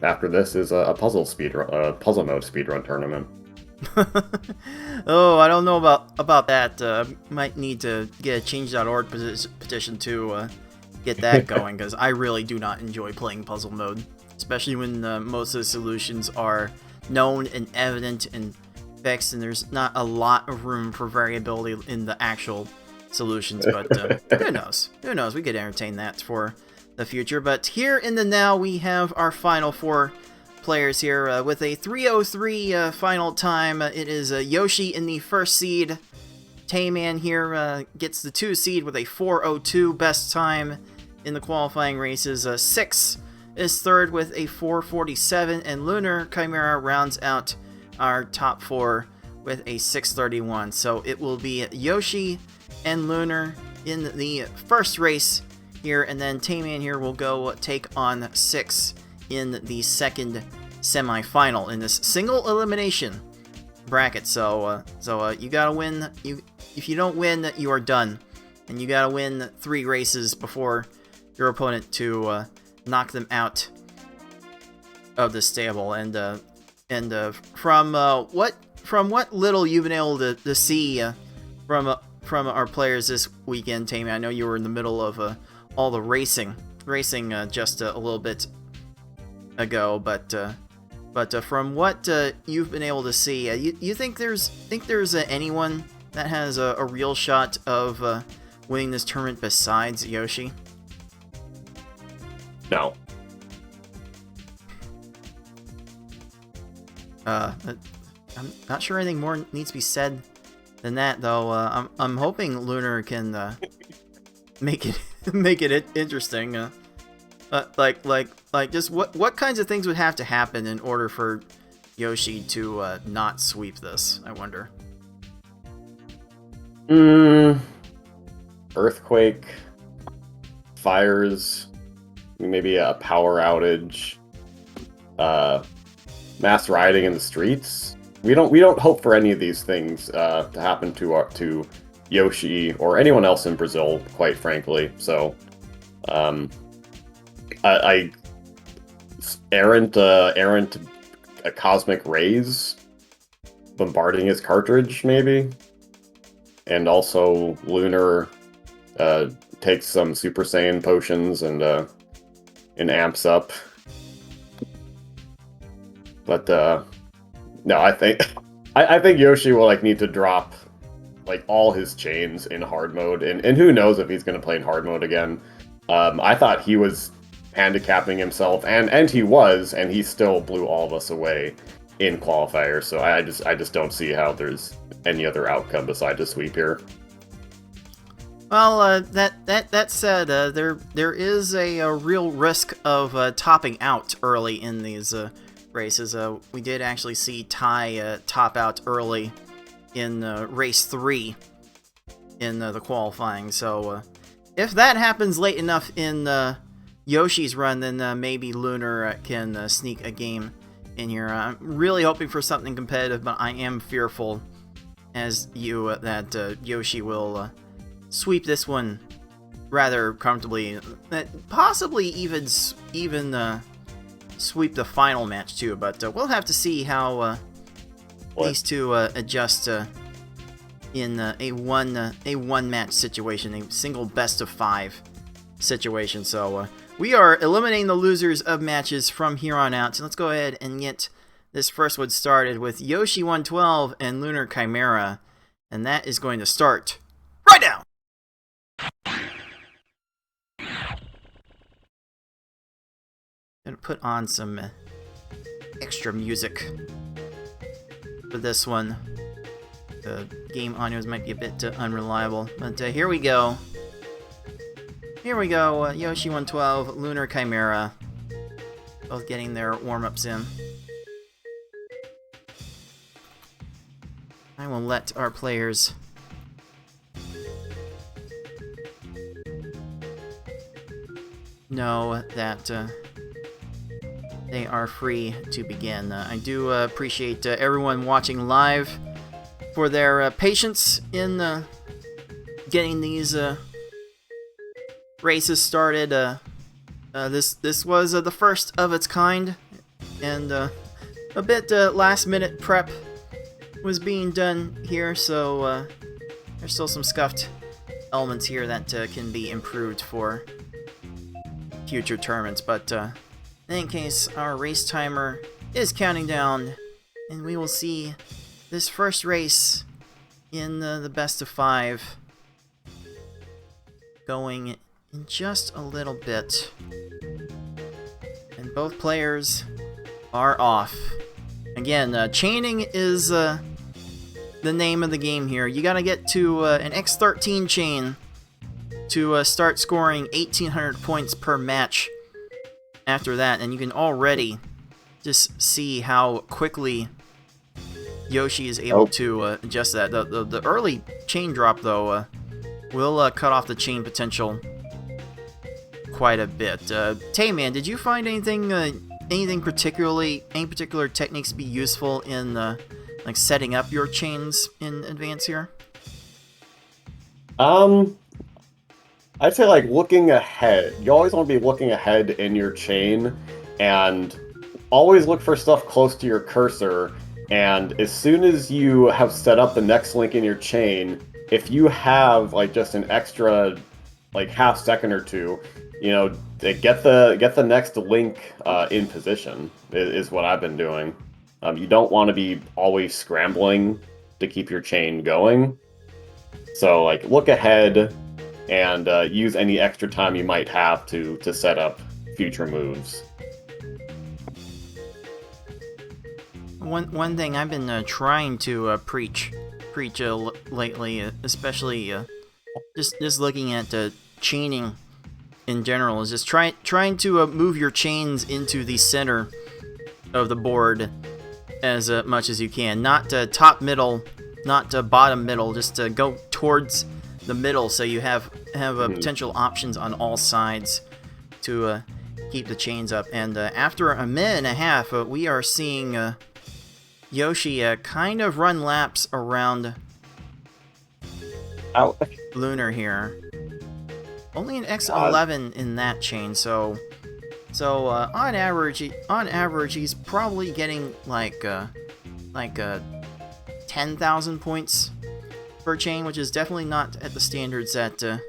after this is a puzzle mode speedrun tournament. Oh, I don't know about that. Might need to get a change.org petition to get that going, because I really do not enjoy playing puzzle mode, especially when most of the solutions are known and evident and fixed, and there's not a lot of room for variability in the actual solutions. But who knows? Who knows? We could entertain that for the future. But here in the now, we have our final 4 players here with a 3:03 final time. It is Yoshi in the first seed. Tayman here gets the 2 seed with a 4:02 best time in the qualifying races. 6 is third with a 4:47, and Lunar Chimera rounds out our top 4 with a 6:31. So it will be Yoshi and Lunar in the first race here, and then Tayman here will go take on 6 in the second semi-final in this single elimination bracket. So you gotta win. If you don't win, you are done, and you gotta win 3 races before your opponent to knock them out of the stable. And from what little you've been able to see from our players this weekend, Tammy, I know you were in the middle of all the racing just a little bit ago, but from what you've been able to see, you think there's anyone that has a real shot of winning this tournament besides Yoshi? No. I'm not sure anything more needs to be said than that, though. I'm hoping Lunar can make it interesting. Like just what kinds of things would have to happen in order for Yoshi to not sweep this, I wonder. Earthquake, fires, maybe a power outage, mass rioting in the streets. We don't hope for any of these things to happen to Yoshi or anyone else in Brazil, quite frankly. So, errant cosmic rays bombarding his cartridge, maybe, and also Lunar takes some Super Saiyan potions and amps up. But no, I think Yoshi will need to drop all his chains in hard mode, and who knows if he's going to play in hard mode again. I thought he was handicapping himself, and he was, and he still blew all of us away in qualifier. So I just don't see how there's any other outcome besides a sweep here. Well, that said, there is a real risk of topping out early in these races. We did actually see Ty top out early in race 3 in the qualifying. So if that happens late enough in Yoshi's run, then maybe Lunar can sneak a game in here. I'm really hoping for something competitive, but I am fearful, as you, that Yoshi will sweep this one rather comfortably. Possibly even sweep the final match too. But we'll have to see how these two adjust in a one match situation, a single best of 5 situation. So we are eliminating the losers of matches from here on out. So let's go ahead and get this first one started with Yoshi 112 and Lunar Chimera, and that is going to start right now. Gonna put on some extra music for this one. The game audios might be a bit unreliable, but here we go. Here we go, Yoshi 112, Lunar Chimera, both getting their warm-ups in. I will let our players know that they are free to begin. I do appreciate everyone watching live for their patience in getting these races started. This was the first of its kind, and a bit last-minute prep was being done here, so there's still some scuffed elements here that can be improved for future tournaments. But in any case, our race timer is counting down, and we will see this first race in the best of 5 going in just a little bit. And both players are off. Again, chaining is the name of the game here. You gotta get to an X13 chain to start scoring 1,800 points per match after that, and you can already just see how quickly Yoshi is able to adjust that. The early chain drop, though, will cut off the chain potential quite a bit. Tayman, did you find anything any particular techniques to be useful in like setting up your chains in advance here? I'd say like looking ahead. You always want to be looking ahead in your chain, and always look for stuff close to your cursor. And as soon as you have set up the next link in your chain, if you have like just an extra like half second or two, you know, get the next link in position is what I've been doing. You don't want to be always scrambling to keep your chain going. So like look ahead and use any extra time you might have to set up future moves. One thing I've been trying to preach lately, especially just looking at chaining in general, is just trying to move your chains into the center of the board as much as you can. Not top middle, not bottom middle. Just go towards the middle, so you have potential options on all sides to keep the chains up. And after a minute and a half, we are seeing Yoshi kind of run laps around Lunar here. Only an X11 in that chain, so on average he's probably getting like 10,000 points per chain, which is definitely not at the standards that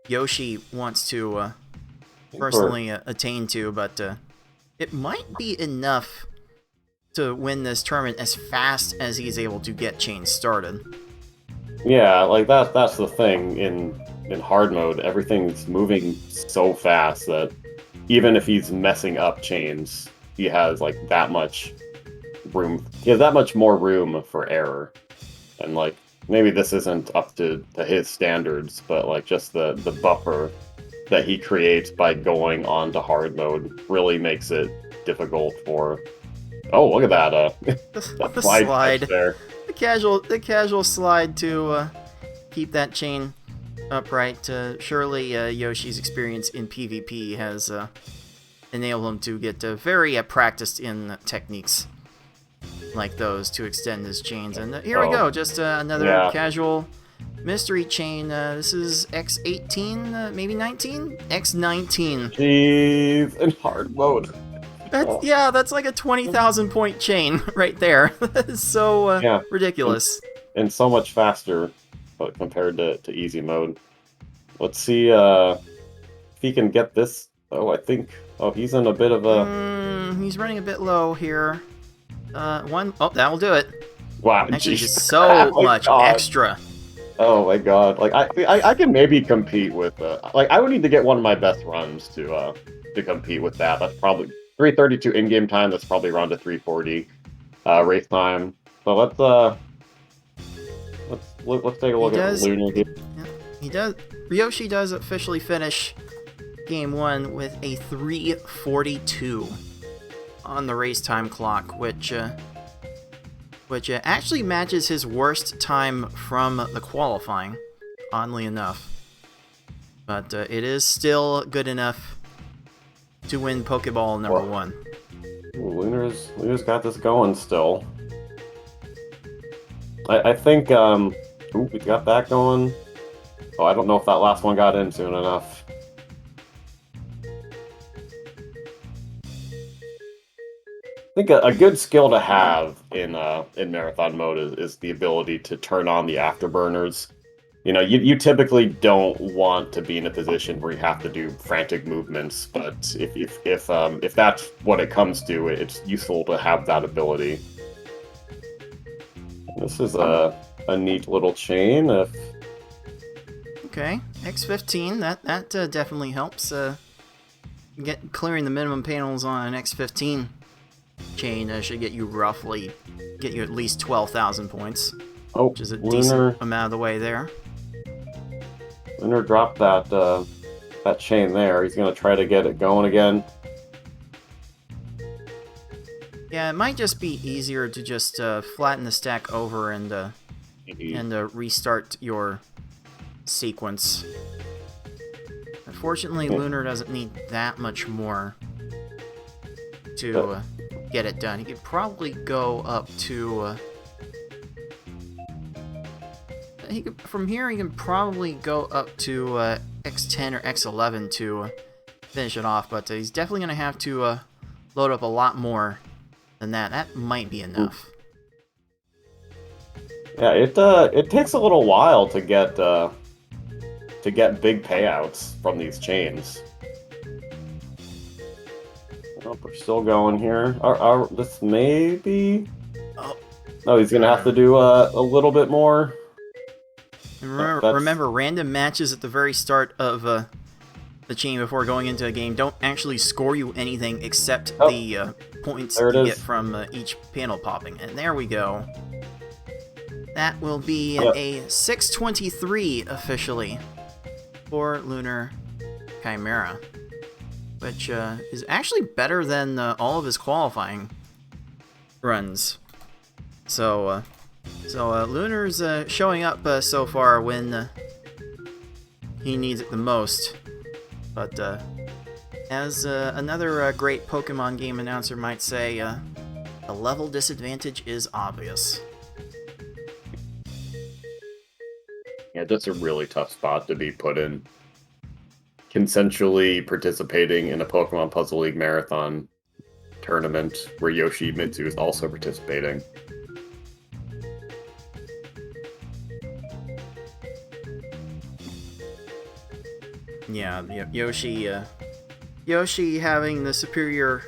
Yoshi wants to personally attain to, but it might be enough to win this tournament as fast as he's able to get chains started. Yeah, like that's the thing in hard mode. Everything's moving so fast that even if he's messing up chains, he has like that much room. He has that much more room for error. And like maybe this isn't up to his standards, but like just the buffer that he creates by going on to hard mode really makes it difficult for. Oh, look at that! The slide there. The casual slide to keep that chain upright. Surely Yoshi's experience in PvP has enabled him to get very practiced in techniques like those to extend his chains. And here we go, just another casual mystery chain. This is X18, maybe 19? X19. Jeez, in hard mode. That's like a 20,000 point chain right there. That is so Yeah. ridiculous. And so much faster, but compared to easy mode. Let's see if he can get this. Oh, I think. Oh, he's in a bit of a. He's running a bit low here. Oh, that will do it. Wow, Actually, jeez. just so Oh my much God. extra. Oh my God! Like I can maybe compete with like I would need to get one of my best runs to compete with that. That's probably 3:32 in-game time. That's probably around to 3:40 race time. So let's take a look at Lunar here. He does. Ryoshi does officially finish game 1 with a 3:42 on the race time clock, which actually matches his worst time from the qualifying, oddly enough. But it is still good enough to win Pokeball number 1. Ooh, Lunar's got this going still. I think we got that going. Oh, I don't know if that last one got in soon enough. I think a good skill to have in marathon mode is the ability to turn on the afterburners. You know, you typically don't want to be in a position where you have to do frantic movements, but if that's what it comes to, it's useful to have that ability. This is a neat little chain. Okay, X15. That definitely helps. Clearing the minimum panels on an X15 chain should get you at least 12,000 points. Oh, which is a decent amount of the way there. Lunar dropped that chain there. He's gonna try to get it going again. Yeah, it might just be easier to just flatten the stack over and restart your sequence. Unfortunately, Lunar doesn't need that much more to get it done. He could probably go up to... from here, he can probably go up to X10 or X11 to finish it off, but he's definitely going to have to load up a lot more than that. That might be enough. Yeah, it takes a little while to get big payouts from these chains. Oh, we're still going here. This maybe. Oh, he's gonna have to do a little bit more. Remember, random matches at the very start of the chain before going into a game don't actually score you anything except the points you get from each panel popping. And there we go. That will be a 623 officially for Lunar Chimera, which is actually better than all of his qualifying runs. So Lunar's showing up so far when he needs it the most. But as another great Pokemon game announcer might say, the level disadvantage is obvious. Yeah, that's a really tough spot to be put in. Consensually participating in a Pokemon Puzzle League Marathon tournament where Yoshimitsu is also participating. Yeah, Yoshi having the superior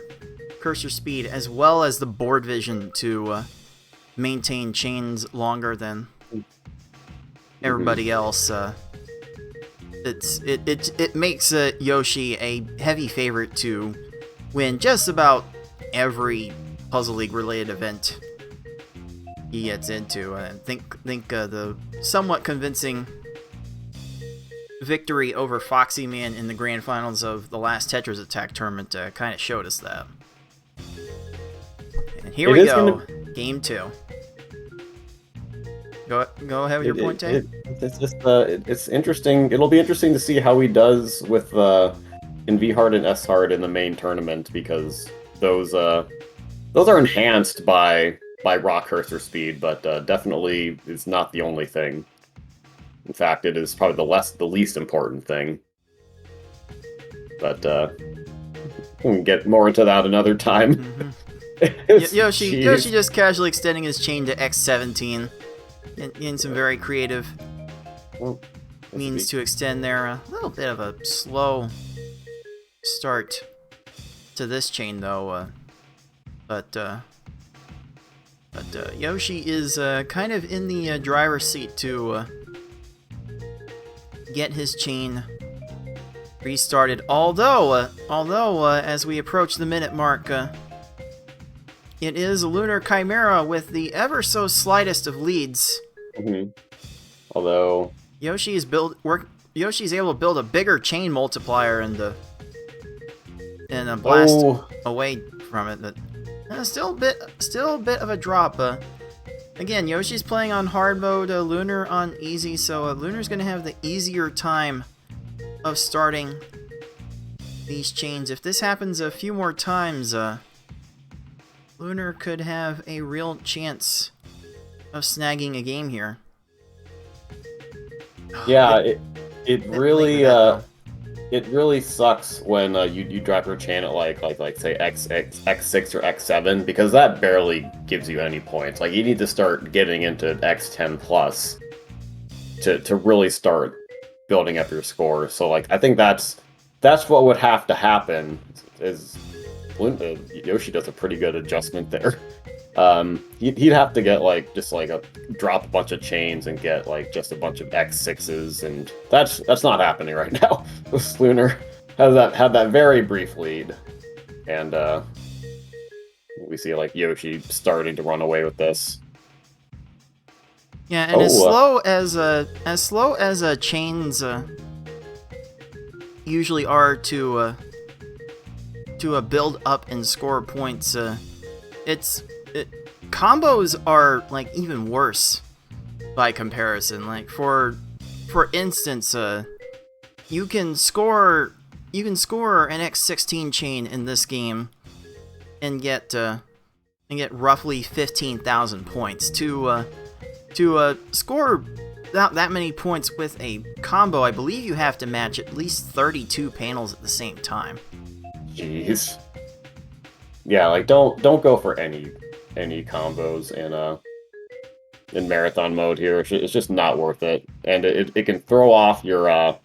cursor speed as well as the board vision to maintain chains longer than everybody else. It makes Yoshi a heavy favorite to win just about every Puzzle League related event he gets into. I think the somewhat convincing victory over Foxy Man in the grand finals of the last Tetris Attack tournament kind of showed us that. And here we go, game 2. Go ahead with your point, Tay. It's just it's interesting. It'll be interesting to see how he does with in V Hard and S Hard in the main tournament, because those are enhanced by raw cursor speed, but definitely is not the only thing. In fact, it is probably the least important thing. But We can get more into that another time. Yoshi just casually extending his chain to X17. In some very creative means to extend there. A little bit of a slow start to this chain, though. But Yoshi is kind of in the driver's seat to get his chain restarted. Although as we approach the minute mark, it is Lunar Chimera with the ever so slightest of leads. Although Yoshi's able to build a bigger chain multiplier and blast away from it, but still a bit of a drop. Again, Yoshi's playing on hard mode, Lunar on easy, so Lunar's gonna have the easier time of starting these chains. If this happens a few more times, Lunar could have a real chance of snagging a game here. Yeah, it really sucks when you drop your chain at like say X6 or X7, because that barely gives you any points. Like, you need to start getting into X10 plus to really start building up your score. So like, I think that's what would have to happen. Is Yoshi does a pretty good adjustment there. He'd have to get drop a bunch of chains and get like just a bunch of X6s, and that's not happening right now. Lunar had that very brief lead, and we see like Yoshi starting to run away with this. Yeah, and as slow as chains usually are to build up and score points, combos are like even worse by comparison. Like for instance, you can score an X16 chain in this game and get roughly 15,000 points. To score that many points with a combo, I believe you have to match at least 32 panels at the same time. Jeez. Yeah, like don't go for any combos in marathon mode here. It's just not worth it, and it can throw off your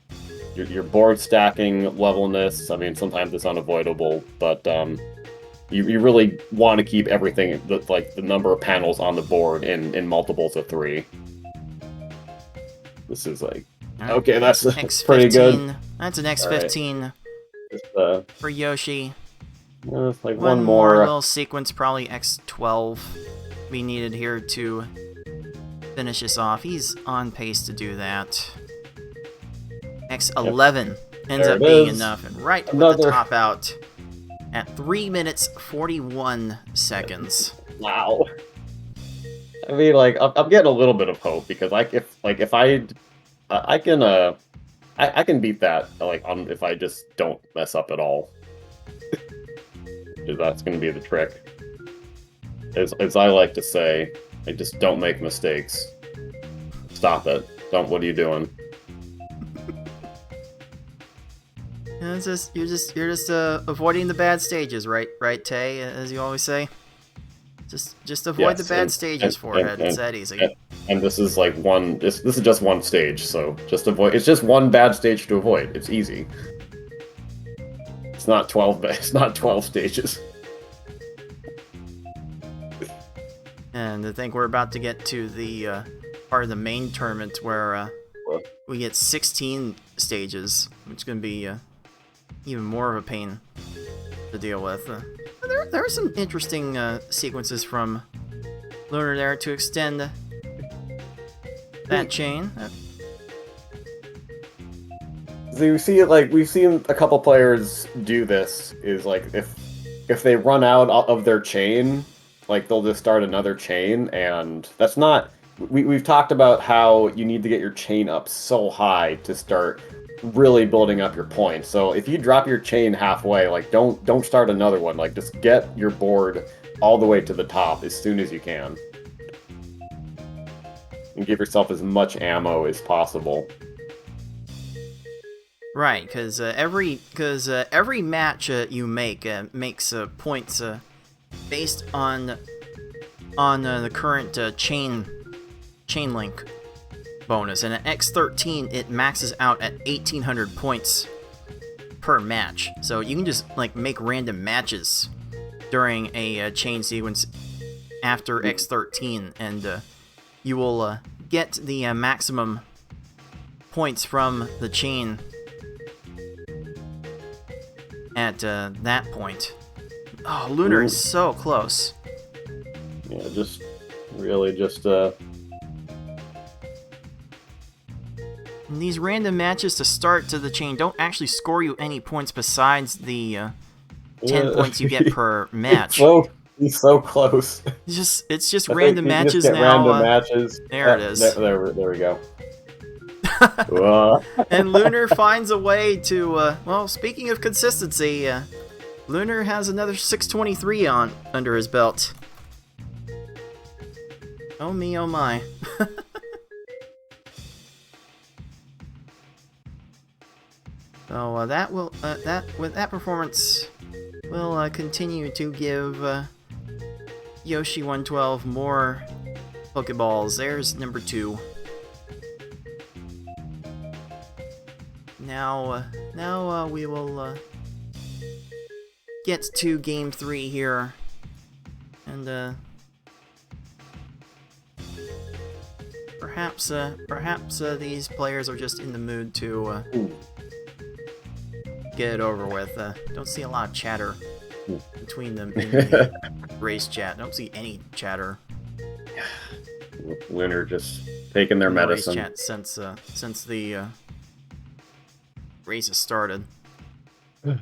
board stacking levelness. I mean, sometimes it's unavoidable, but you really want to keep everything the number of panels on the board in multiples of 3. This is like, okay, that's pretty good. That's an X15 for Yoshi. Like one more little sequence, probably X12 be needed here to finish this off. He's on pace to do that. X11 ends up being enough, and right with the top out at 3 minutes 41 seconds. Wow. I mean, like, I'm getting a little bit of hope, because I can beat that if I just don't mess up at all. That's going to be the trick. As I like to say, just don't make mistakes. Stop it. What are you doing? You're just avoiding the bad stages, right, Tay? As you always say. Just avoid the bad stages, Forehead. It's that easy. And this is like this is just one stage, so just avoid. It's just one bad stage to avoid. It's easy. It's not 12. It's not 12 stages. And I think we're about to get to the part of the main tournament where we get 16 stages, which is going to be even more of a pain to deal with. There are some interesting sequences from Lunar there to extend that chain. So you see, we've seen a couple players do this. Is like if they run out of their chain, they'll just start another chain, and that's not. We've talked about how you need to get your chain up so high to start really building up your points. So if you drop your chain halfway, don't start another one. Just get your board all the way to the top as soon as you can, and give yourself as much ammo as possible. Right, because every match you make makes points based on the current chain link bonus, and at X13 it maxes out at 1,800 points per match. So you can just like make random matches during a chain sequence after X13, and you will get the maximum points from the chain at that point. Oh, Lunar is so close. Yeah, just really just And these random matches to start to the chain don't actually score you any points besides the 10 points you get per match. He's so close. It's just I random think you matches just get now. Random matches. There it is. There we go. And Lunar finds a way to. Well, speaking of consistency, Lunar has another 623 under his belt. Oh me, oh my. So that performance will continue to give Yoshi 112 more Pokeballs. There's number 2. Now we will get to game 3 here, and perhaps these players are just in the mood to get it over with. Don't see a lot of chatter between them in the race chat. Don't see any chatter. Lunar just taking their in the medicine. Race chat since the race has started. And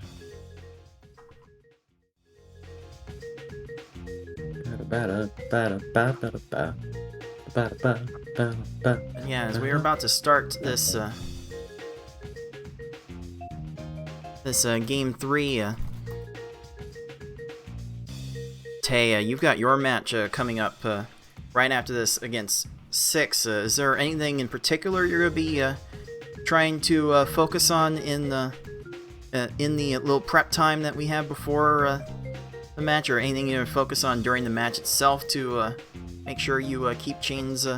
yeah, as we are about to start this game 3, Tay, you've got your match coming up right after this against 6. Is there anything in particular you're gonna be trying to focus on in the little prep time that we have before the match, or anything you're gonna focus on during the match itself to make sure you keep chains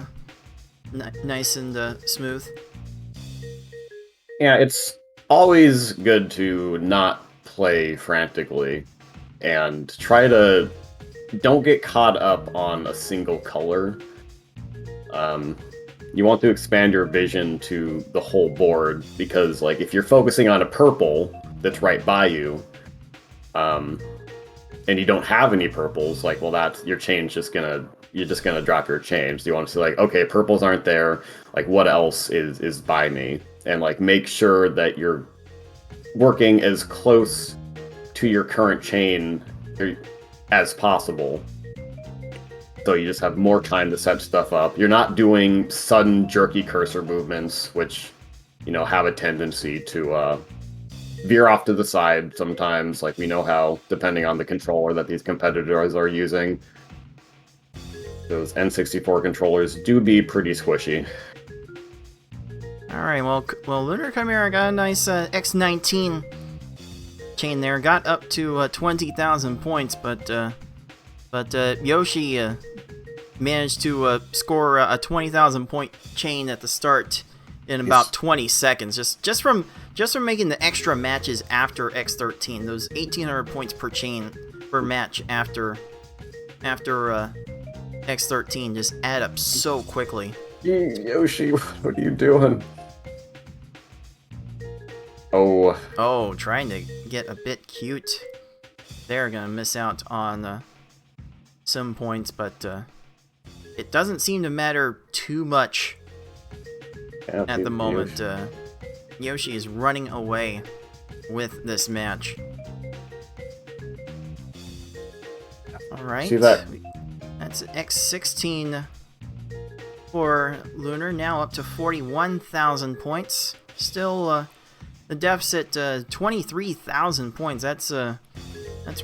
nice and smooth? Yeah, it's always good to not play frantically and try to don't get caught up on a single color. You want to expand your vision to the whole board, because like if you're focusing on a purple that's right by you, and you don't have any purples, like, well, that's your chain's you're just gonna drop your chain. So you want to see like, okay, purples aren't there, like what else is by me, and like make sure that you're working as close to your current chain as possible, so you just have more time to set stuff up. You're not doing sudden jerky cursor movements, which, you know, have a tendency to veer off to the side sometimes. Like, we know how, depending on the controller that these competitors are using, those N64 controllers do be pretty squishy. Alright, well, Lunar Chimera got a nice X19 chain there. Got up to 20,000 points, but Yoshi managed to score a 20,000 point chain at the start in about 20 seconds. Just from making the extra matches after X13. Those 1,800 points per chain per match after X13 just add up so quickly. Yoshi, what are you doing? Oh, trying to get a bit cute. They're gonna miss out on some points, but it doesn't seem to matter too much at the moment. Yoshi is running away with this match. Alright. See that? That's X16 for Lunar, now up to 41,000 points. Still, the deficit 23,000 points. That's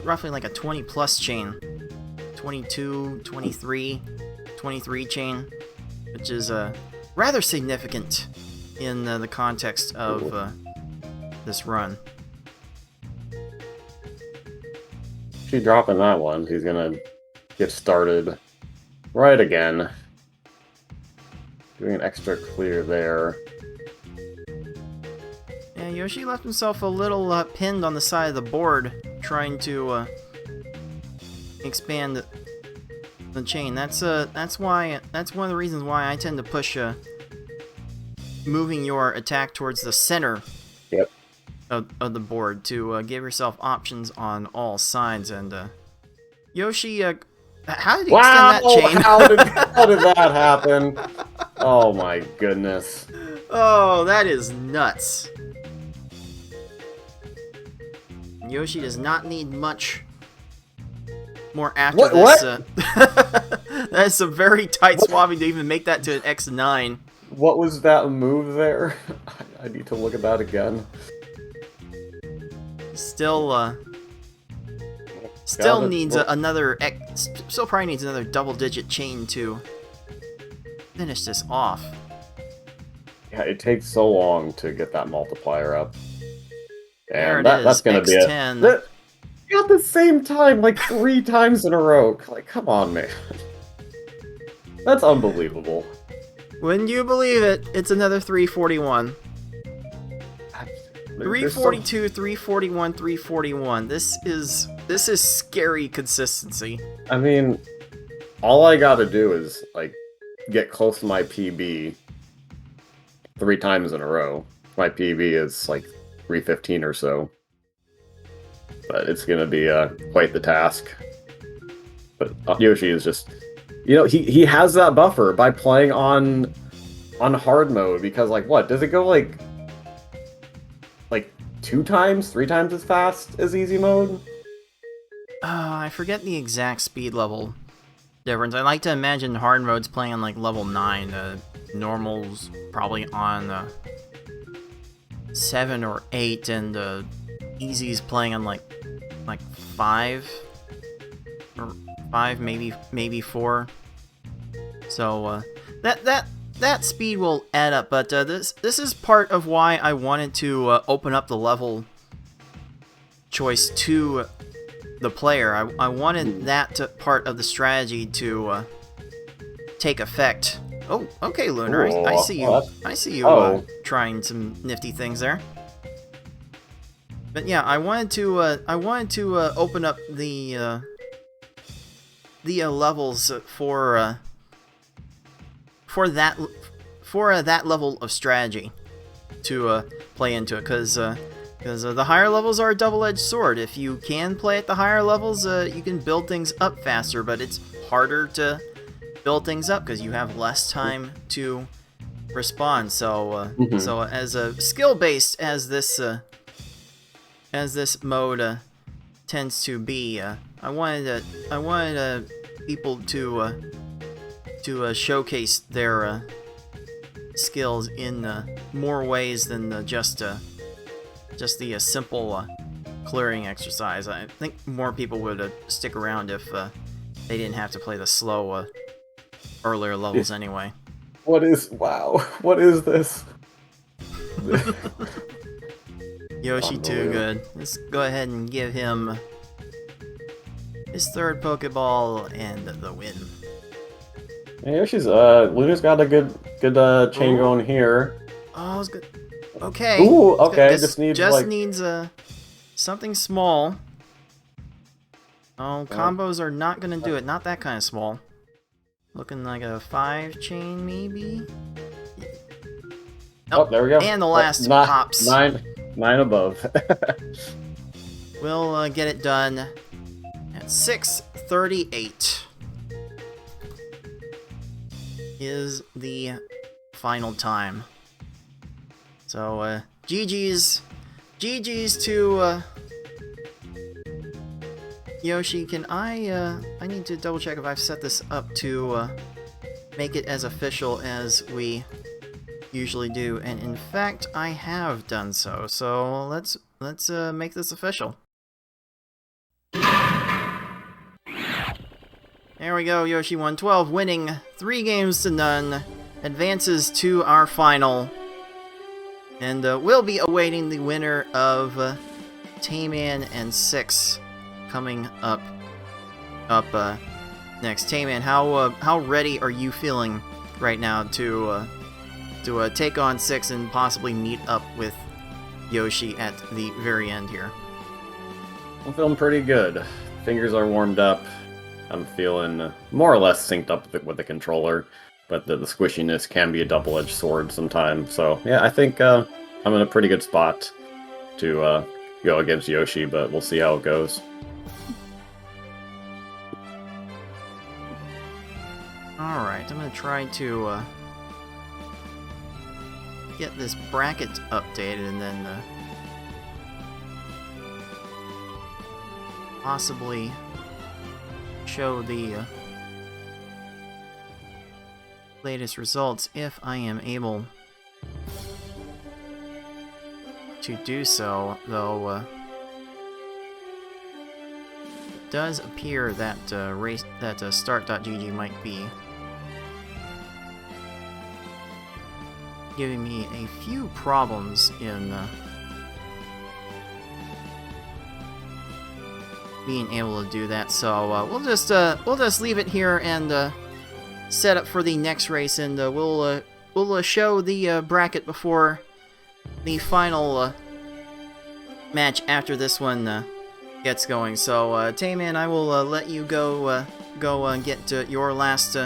roughly like a 20 plus chain. 22, 23 chain, which is rather significant in the context of this run. She dropping that one. He's gonna get started right again. Doing an extra clear there. Yeah, Yoshi left himself a little pinned on the side of the board, trying to expand the chain. That's one of the reasons why I tend to push moving your attack towards the center. Yep. Of the board to give yourself options on all sides. And Yoshi, how did he extend that chain? How did that happen? Oh my goodness. Oh, that is nuts. Yoshi does not need much more after this. That is some very tight swabbing to even make that to an X9. What was that move there? I need to look at that again. Still needs another. Still probably needs another double-digit chain to finish this off. Yeah, it takes so long to get that multiplier up. There And it is, that's gonna be it. X10. At the same time, like 3 times in a row. Like, come on, man. That's unbelievable. Wouldn't you believe it? It's another 341. 342, 341, 341. This is scary consistency. I mean, all I gotta do is like get close to my PB 3 times in a row. My PB is like 315 or so. But it's gonna be quite the task. But Yoshi is just, he has that buffer by playing on hard mode, because like what does it go like 2 times, 3 times as fast as easy mode? I forget the exact speed level difference. I like to imagine hard mode's playing on like level 9. Normal's probably on 7 or 8, and easy's playing on like 5 or 5, maybe 4. So that speed will add up, but this is part of why I wanted to open up the level choice to the player. I wanted that part of the strategy to take effect. Oh, okay, Lunar. I see you. I see you trying some nifty things there. But yeah, I wanted to open up the levels for that level of strategy to play into it, because the higher levels are a double-edged sword. If you can play at the higher levels, you can build things up faster, but it's harder to build things up because you have less time to respond. So so as skill-based as this mode tends to be, I wanted people to showcase their skills in more ways than just the simple clearing exercise. I think more people would stick around if they didn't have to play the slow earlier levels anyway. What is this? Yoshi too good. Let's go ahead and give him his 3rd Pokeball and the win. Yeah, Yoshi's Luna's got a good chain going here. Oh, it's good. Okay. Ooh, okay. Just needs something small. Oh, combos are not gonna do it. Not that kind of small. Looking like a 5 chain, maybe. Oh, there we go. And the last pops. 9 above. We'll get it done at 6:38. Is the final time. So GG's to Yoshi. Can I need to double check if I've set this up to make it as official as we usually do, and in fact I have done so. So let's make this official. There we go, Yoshi 112 winning 3 games to none, advances to our final. And we'll be awaiting the winner of Tayman and 6 coming up next. Tayman, how ready are you feeling right now to take on 6 and possibly meet up with Yoshi at the very end here? I'm feeling pretty good. Fingers are warmed up. I'm feeling more or less synced up with the controller, but the squishiness can be a double-edged sword sometimes. So yeah, I think I'm in a pretty good spot to go against Yoshi, but we'll see how it goes. Alright, I'm gonna try to get this bracket updated and then possibly show the latest results if I am able to do so, though it does appear that start.gg might be giving me a few problems in being able to do that. So we'll just leave it here and set up for the next race, and we'll show the bracket before the final match after this one gets going. So Tayman, I will let you go and get your last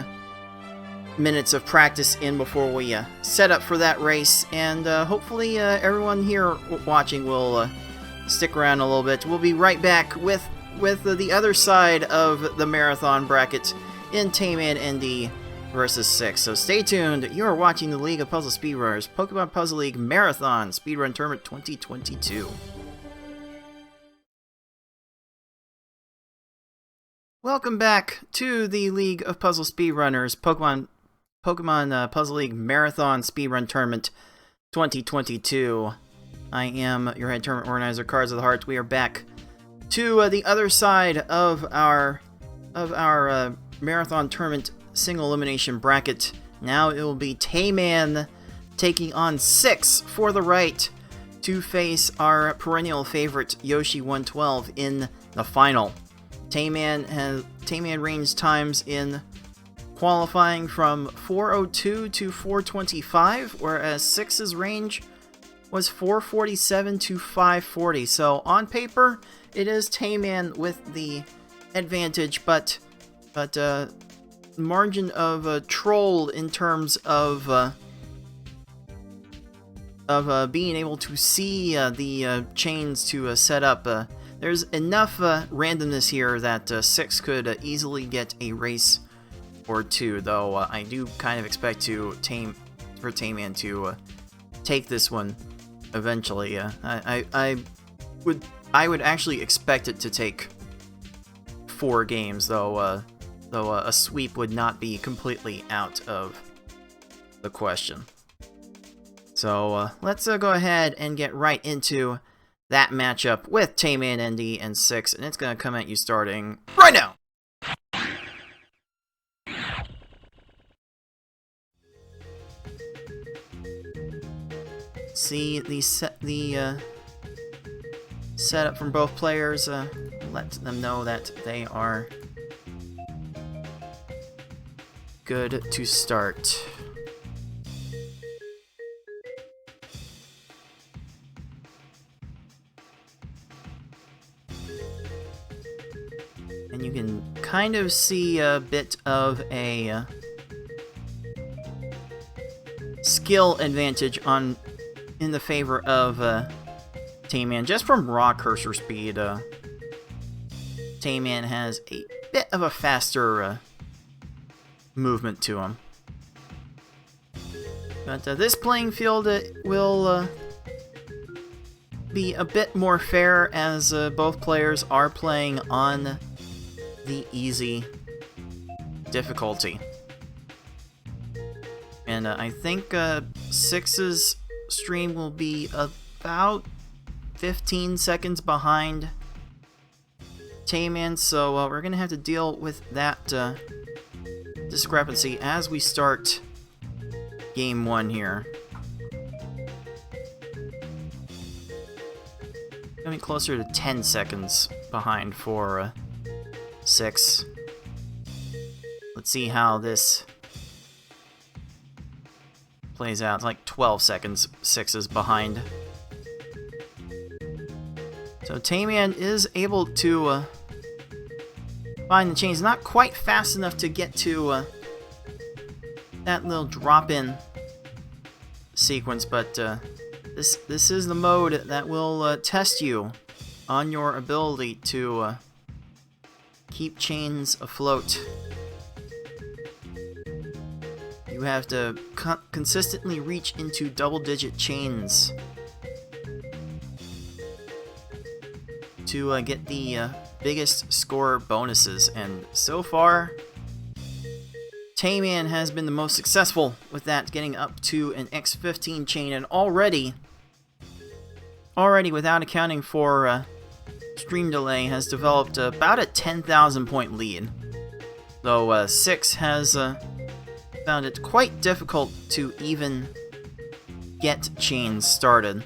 minutes of practice in before we set up for that race, and hopefully everyone here watching will stick around a little bit. We'll be right back with the other side of the marathon bracket in Tayman ND versus 6. So stay tuned. You are watching the League of Puzzle Speedrunners Pokemon Puzzle League Marathon Speedrun Tournament 2022. Welcome back to the League of Puzzle Speedrunners Pokemon Puzzle League Marathon Speedrun Tournament 2022. I am your head tournament organizer, Cards of the Heart. We are back to the other side of our marathon tournament single elimination bracket. Now it will be Tayman taking on 6 for the right to face our perennial favorite Yoshi 112 in the final. Tayman range times in qualifying from 4:02 to 4:25, whereas 6's range was 4:47 to 5:40. So on paper, it is Tayman with the advantage, but margin of troll in terms of being able to see the chains to set up. There's enough randomness here that 6 could easily get a race or 2, though I do kind of expect Tayman to take this one eventually. I would actually expect it to take 4 games, though a sweep would not be completely out of the question. So let's go ahead and get right into that matchup with Tayman ND and 6, and it's going to come at you starting right now! See the setup from both players. Let them know that they are good to start. And you can kind of see a bit of a skill advantage in the favor of Tayman. Just from raw cursor speed, Tayman has a bit of a faster movement to him. But this playing field will be a bit more fair, as both players are playing on the easy difficulty. And I think 6's stream will be about 15 seconds behind Tayman, so we're going to have to deal with that discrepancy as we start game 1 here. Coming closer to 10 seconds behind for 6. Let's see how this plays out. It's like 12 seconds 6 is behind. So Tayman is able to find the chains. Not quite fast enough to get to that little drop-in sequence, but this is the mode that will test you on your ability to keep chains afloat. You have to consistently reach into double-digit chains to get the biggest score bonuses, and so far Tayman has been the most successful with that, getting up to an X15 chain, and already without accounting for stream delay, has developed about a 10,000 point lead. Though 6 has found it quite difficult to even get chains started.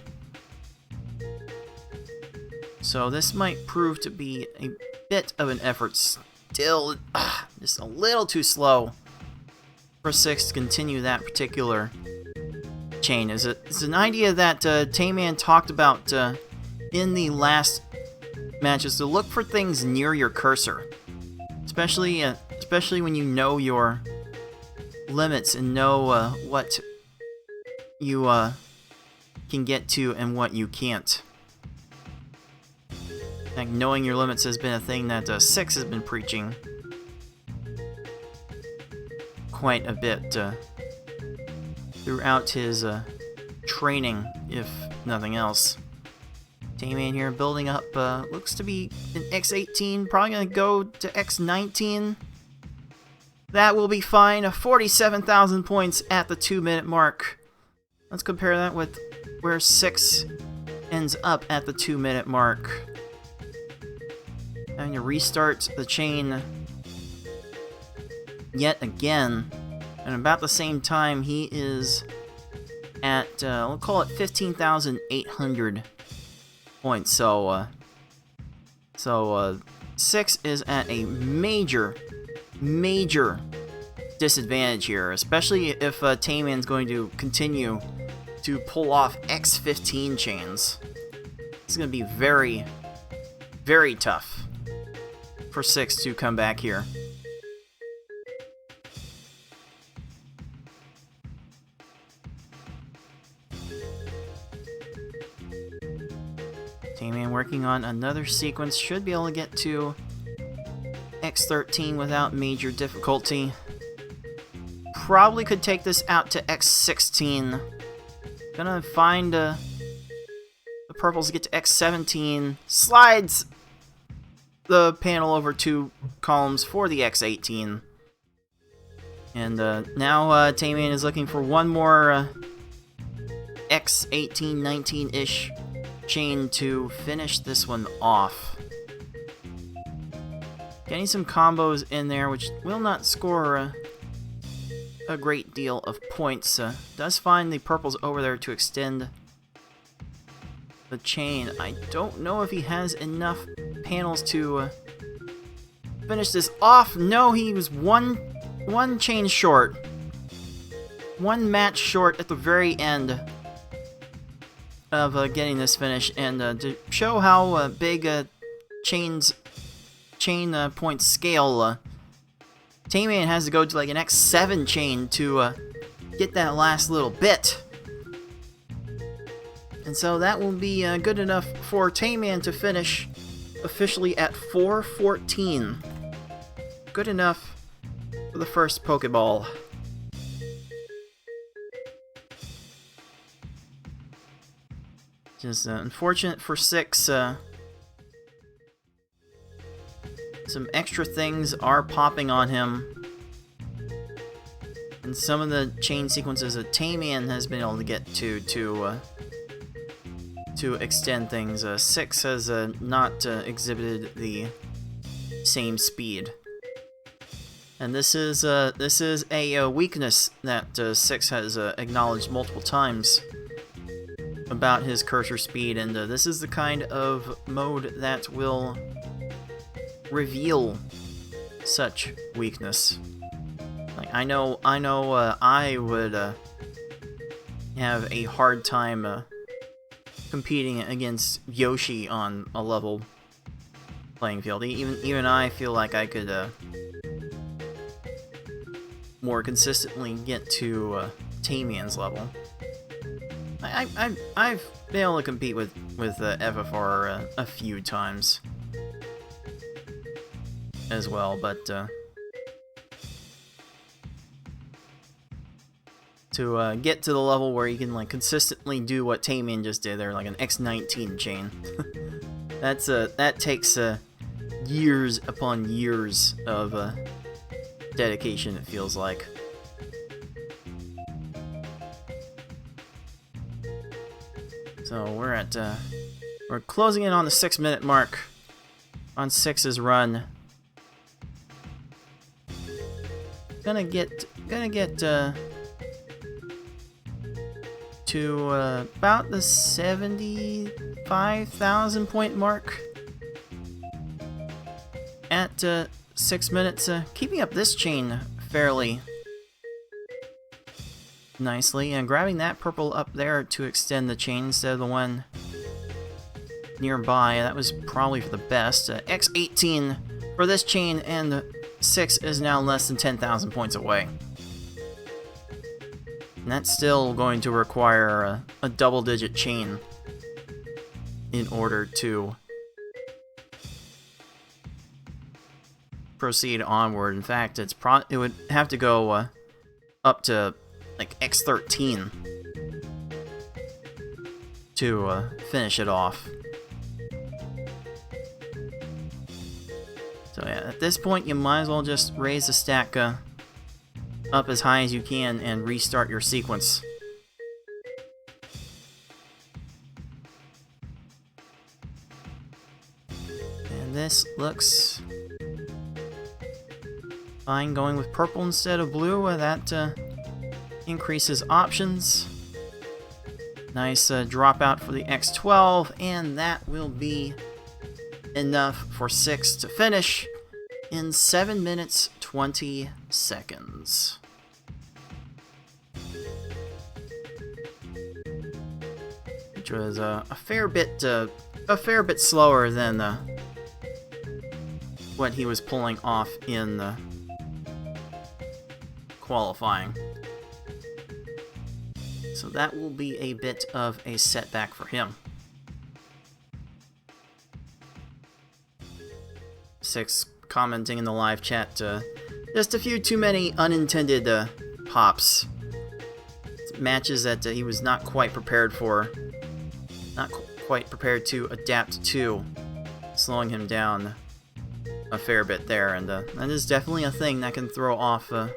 So this might prove to be a bit of an effort. Still, just a little too slow for 6 to continue that particular chain. It's an idea that Tayman talked about in the last matches, to look for things near your cursor, especially when you know your limits and know what you can get to and what you can't. Like, knowing your limits has been a thing that 6 has been preaching quite a bit throughout his training, if nothing else. Tayman here building up, looks to be an X18, probably gonna go to X19. That will be fine. 47,000 points at the 2-minute mark. Let's compare that with where 6 ends up at the 2-minute mark. Having to restart the chain yet again, and about the same time he is at, we'll call it 15,800 points. So 6 is at a major disadvantage here, especially if Tayman's going to continue to pull off X15 chains. It's going to be very, very tough for 6 to come back here. Tayman working on another sequence, should be able to get to X13 without major difficulty. Probably could take this out to X16. Gonna find the purples, get to X17, slides the panel over 2 columns for the X18. And now Tayman is looking for one more X18, 19-ish chain to finish this one off. Getting some combos in there, which will not score a great deal of points. Does find the purples over there to extend the chain. I don't know if he has enough panels to finish this off. No, he was one chain short. One match short at the very end of getting this finish. And to show how big chain points scale, Tayman has to go to like an X7 chain to get that last little bit. And so that will be good enough for Tayman to finish officially at 414. Good enough for the first Pokeball. Just unfortunate for 6. Some extra things are popping on him. And some of the chain sequences that Tayman has been able to get to extend things. 6 has not exhibited the same speed. And this is a weakness that 6 has acknowledged multiple times. about his cursor speed, and this is the kind of mode that will reveal such weakness. Like, I know, I would have a hard time competing against Yoshi on a level playing field. Even I feel like I could more consistently get to Tamian's level. I've been able to compete with FFR a few times as well, but to get to the level where you can like consistently do what Tamian just did there, like an X19 chain, that takes years upon years of dedication, it feels like. So we're closing in on the 6-minute mark on Six's run. Gonna get to about the 75,000 point mark at 6 minutes, keeping up this chain fairly nicely, and grabbing that purple up there to extend the chain instead of the one nearby. That was probably for the best. X18 for this chain, and 6 is now less than 10,000 points away. And that's still going to require a double-digit chain in order to proceed onward. In fact, it would have to go up to like X13 to finish it off. So yeah, at this point you might as well just raise the stack up as high as you can and restart your sequence. And this looks fine, going with purple instead of blue. That increases options. Nice dropout for the X12, and that will be enough for 6 to finish in 7 minutes 20 seconds. Which was a fair bit slower than what he was pulling off in the qualifying. So that will be a bit of a setback for him. 6 commenting in the live chat, just a few too many unintended pops. Matches that he was not quite prepared for. Not quite prepared to adapt to. Slowing him down a fair bit there, and that is definitely a thing that can throw off a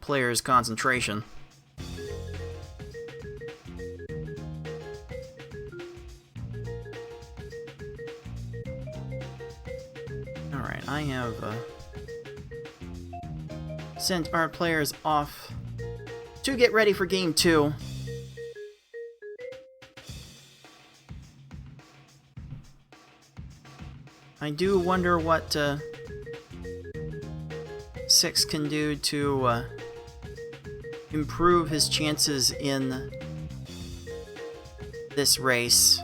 player's concentration. Alright, I have sent our players off to get ready for game 2. I do wonder what 6 can do to improve his chances in this race.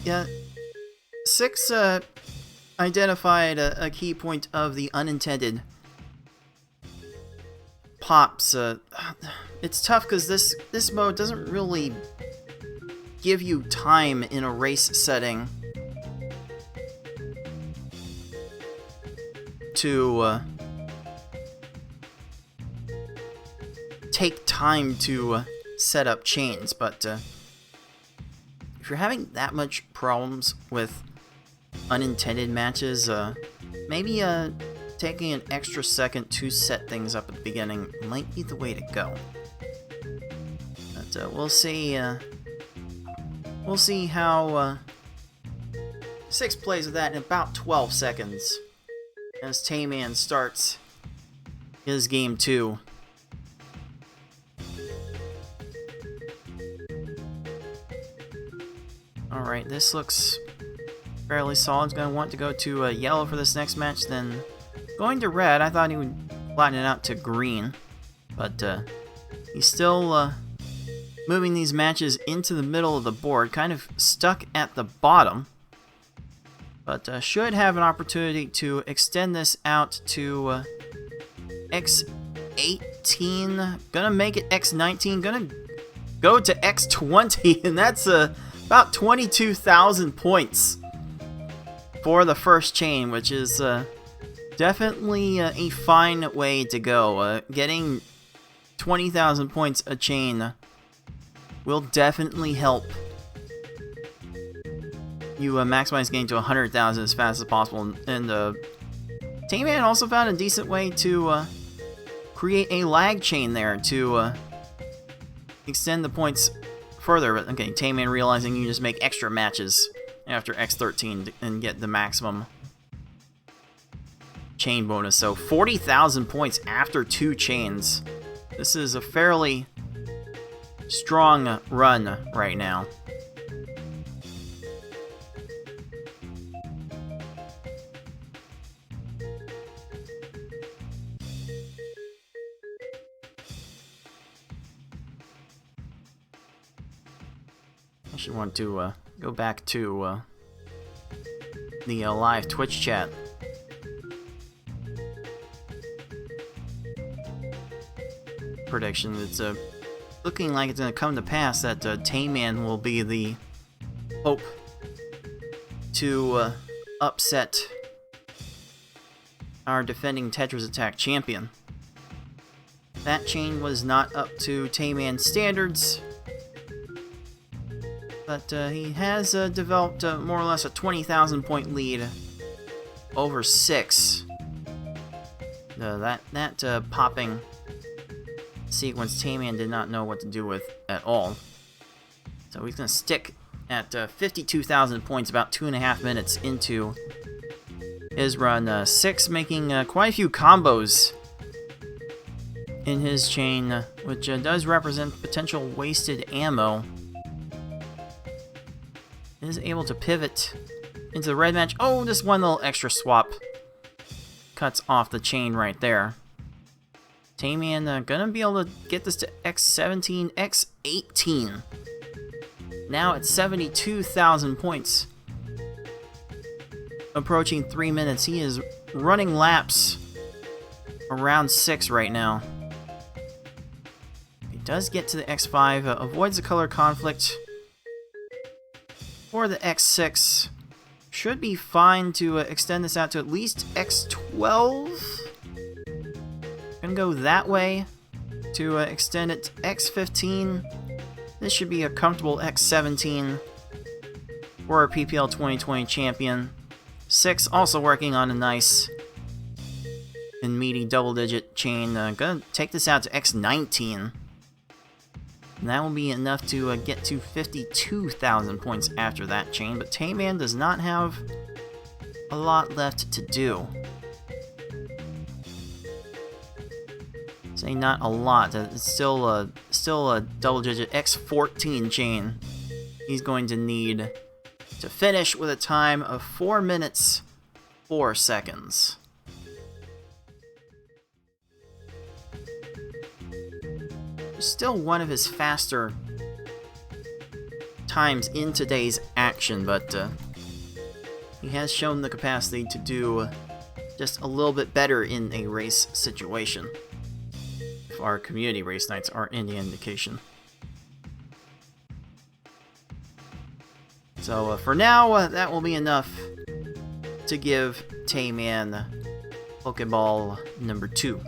Yeah, 6 identified a key point of the unintended pops. It's tough because this mode doesn't really give you time in a race setting to take time to set up chains, but if you're having that much problems with unintended matches, maybe taking an extra second to set things up at the beginning might be the way to go. But we'll see. We'll see how 6 plays with that in about 12 seconds as Tamian starts is game 2. Alright, this looks fairly solid. He's going to want to go to yellow for this next match, then going to red. I thought he would flatten it out to green, but he's still moving these matches into the middle of the board, kind of stuck at the bottom, but should have an opportunity to extend this out to X18. Gonna make it X19, gonna go to X20, and that's about 22,000 points for the first chain, which is definitely a fine way to go. Getting 20,000 points a chain will definitely help you maximize gain to 100,000 as fast as possible. And Tayman also found a decent way to create a lag chain there to extend the points further. But okay, Tayman realizing you just make extra matches after X13 and get the maximum chain bonus. So 40,000 points after 2 chains. This is a fairly strong run right now. I should want to go back to the live Twitch chat. Prediction. It's looking like it's going to come to pass that Tayman will be the hope to upset our defending Tetris Attack champion. That chain was not up to Tayman's standards, but he has developed more or less a 20,000 point lead over 6. That popping sequence Tayman did not know what to do with at all. So he's going to stick at 52,000 points about 2.5 minutes into his run. 6 making quite a few combos in his chain, which does represent potential wasted ammo. Is able to pivot into the red match. Oh, this one little extra swap cuts off the chain right there. Tayman gonna be able to get this to X17, X18. Now at 72,000 points. Approaching 3 minutes. He is running laps around 6 right now. He does get to the X5, avoids the color conflict for the X6. Should be fine to extend this out to at least X12. Gonna go that way to extend it to X15. This should be a comfortable X17 for our PPL 2020 champion. 6 also working on a nice and meaty double-digit chain. Gonna take this out to X19. And that will be enough to get to 52,000 points after that chain, but Tayman does not have a lot left to do. Say not a lot, it's still a double-digit X14 chain he's going to need to finish with a time of 4 minutes, 4 seconds. Still one of his faster times in today's action, but he has shown the capacity to do just a little bit better in a race situation. If our community race nights aren't any indication. So for now, that will be enough to give Tayman Pokeball number 2.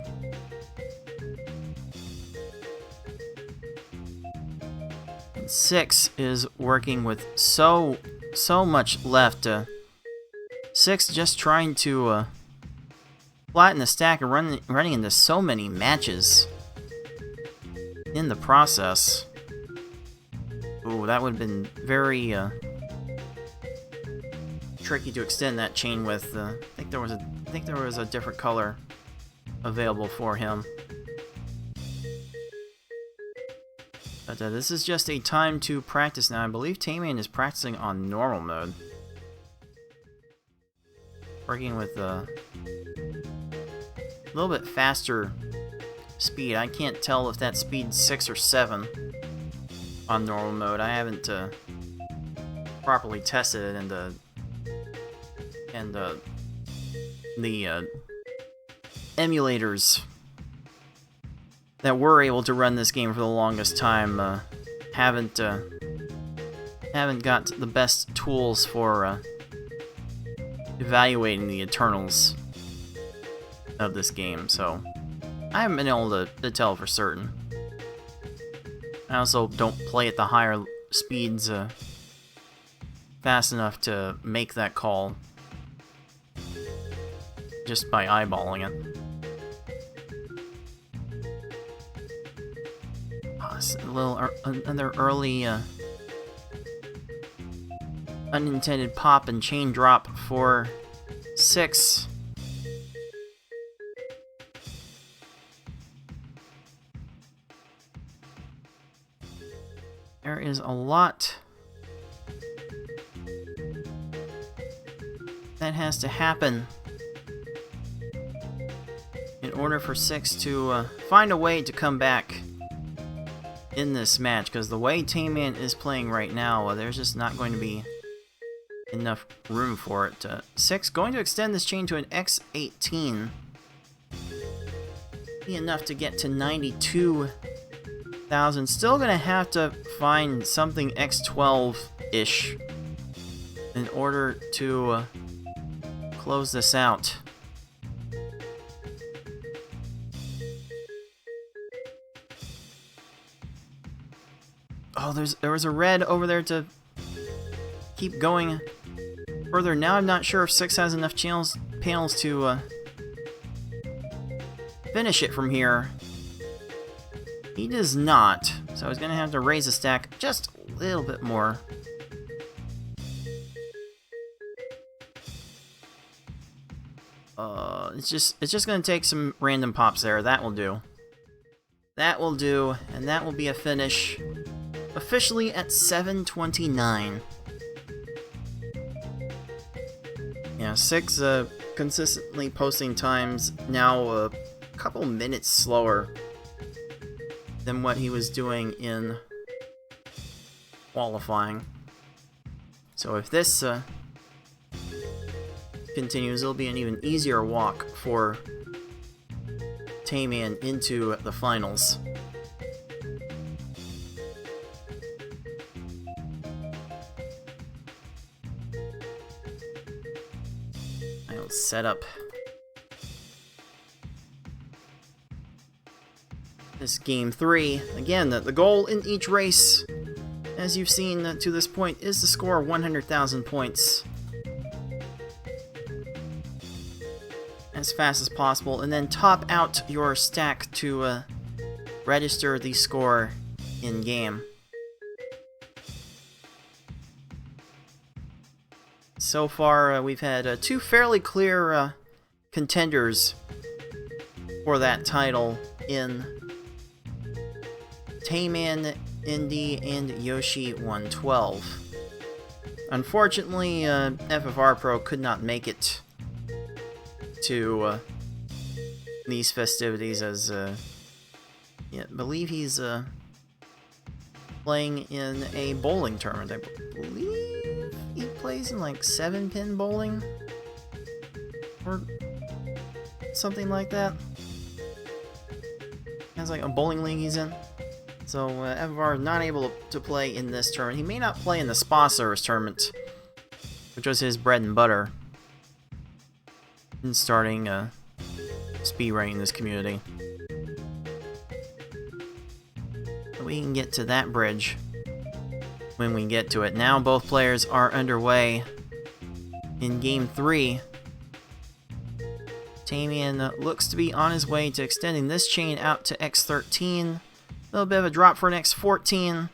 And 6 is working with so much left. 6 just trying to flatten the stack and running into so many matches in the process. Ooh, that would have been very tricky to extend that chain with. I think there was a different color available for him. But this is just a time to practice now. I believe Tamian is practicing on normal mode. Working with a little bit faster speed. I can't tell if that's speed 6 or 7 on normal mode. I haven't properly tested it and the emulators that were able to run this game for the longest time haven't got the best tools for evaluating the internals of this game, so I haven't been able to tell for certain. I also don't play at the higher speeds fast enough to make that call just by eyeballing it. Another early unintended pop and chain drop for 6. There is a lot that has to happen in order for 6 to find a way to come back in this match, because the way Tamian is playing right now, there's just not going to be enough room for it. 6 going to extend this chain to an X18. Be enough to get to 92,000. Still gonna have to find something X12-ish in order to close this out. Oh, there was a red over there to keep going further. Now I'm not sure if 6 has enough panels to finish it from here. He does not, so he's gonna have to raise the stack just a little bit more. It's just gonna take some random pops there. That will do. That will do, and that will be a finish. Officially at 7:29. Yeah, 6 consistently posting times, now a couple minutes slower than what he was doing in qualifying. So if this continues, it'll be an even easier walk for Tamian into the finals. I'll set up this game 3. Again, the goal in each race, as you've seen to this point, is to score 100,000 points as fast as possible, and then top out your stack to register the score in game. So far, we've had 2 fairly clear contenders for that title in Tamian, Indy, and Yoshi 112. Unfortunately, FFR Pro could not make it to these festivities, as I believe he's playing in a bowling tournament. I believe he plays in like 7-pin bowling or something like that. Has like a bowling league he's in. So FFR not able to play in this tournament. He may not play in the Spa Service tournament, which was his bread and butter in starting speedrunning this community. We can get to that bridge when we get to it. Now both players are underway in Game 3. Tamian looks to be on his way to extending this chain out to X13. A little bit of a drop for an X14.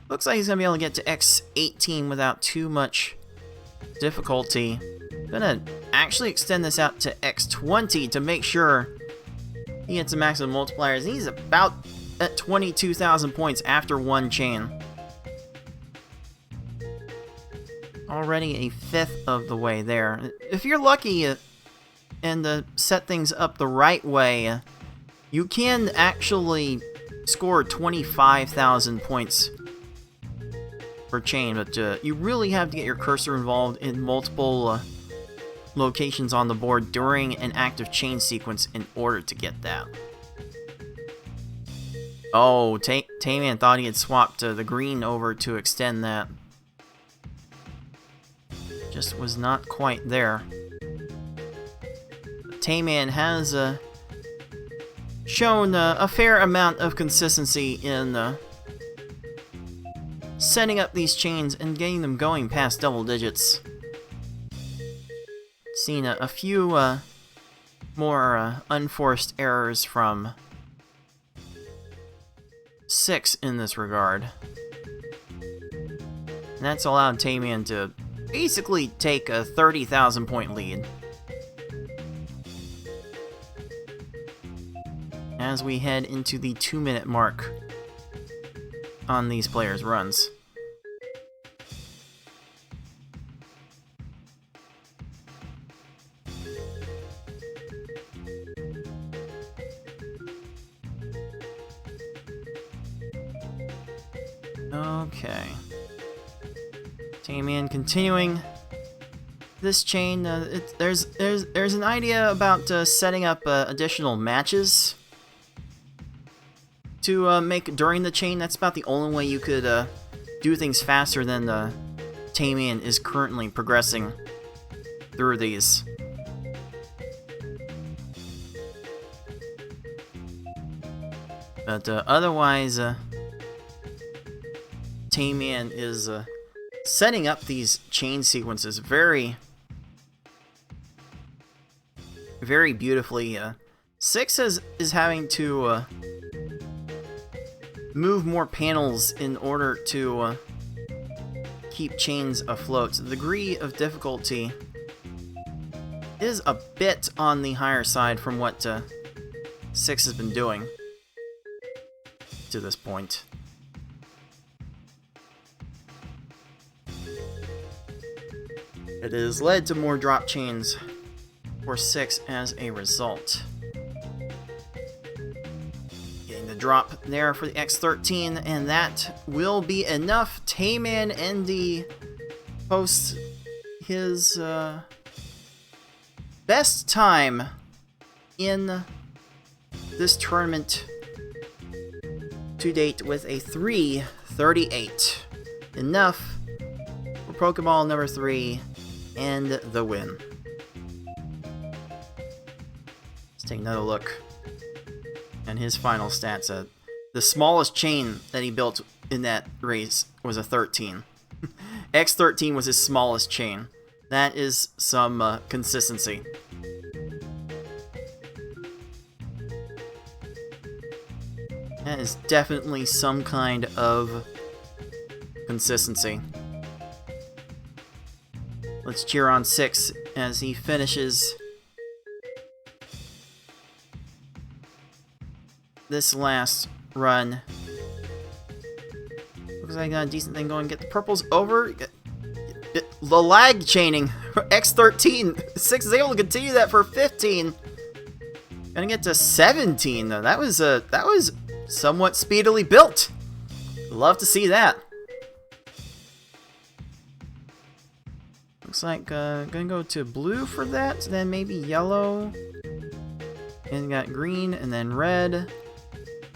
Looks like he's going to be able to get to X18 without too much difficulty. Gonna actually extend this out to X20 to make sure He gets a maximum multipliers. He's about at 22,000 points after one chain. Already a fifth of the way there. If you're lucky and set things up the right way, you can actually score 25,000 points per chain, but you really have to get your cursor involved in multiple locations on the board during an active chain sequence in order to get that. Oh, Tayman thought he had swapped the green over to extend that. Just was not quite there. Tayman has shown a fair amount of consistency in setting up these chains and getting them going past double digits. Seen a few more unforced errors from 6 in this regard. And that's allowed Tayman to basically take a 30,000 point lead. As we head into the 2-minute mark on these players' runs. Okay. Tayman continuing this chain. There's an idea about setting up additional matches to make during the chain. That's about the only way you could do things faster than Tayman is currently progressing through these. But otherwise, Tayman is setting up these chain sequences very beautifully. 6 is having to move more panels in order to keep chains afloat. The degree of difficulty is a bit on the higher side from what 6 has been doing to this point. It has led to more drop chains for 6 as a result. Getting the drop there for the X13, and that will be enough. Tayman ND posts his best time in this tournament to date with a 3:38. Enough for Pokeball number 3 and the win. Let's take another look at his final stats. The smallest chain that he built in that race was a 13. X13 was his smallest chain. That is some consistency. That is definitely some kind of consistency. Let's cheer on 6 as he finishes this last run. Looks like I got a decent thing going. Get the purples over. The lag chaining for X13. 6 is able to continue that for 15. Gonna get to 17 though. That was somewhat speedily built. Love to see that. Looks like gonna go to blue for that, then maybe yellow, and got green, and then red.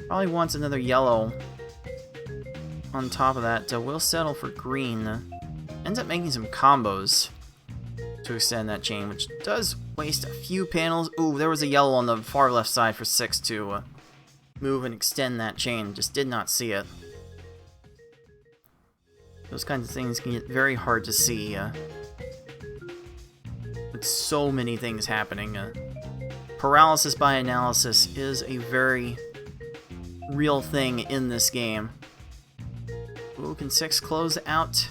Probably wants another yellow on top of that. We'll settle for green. Ends up making some combos to extend that chain, which does waste a few panels. Ooh, there was a yellow on the far left side for 6 to move and extend that chain. Just did not see it. Those kinds of things can get very hard to see. With so many things happening. Paralysis by analysis is a very real thing in this game. Ooh, can 6 close out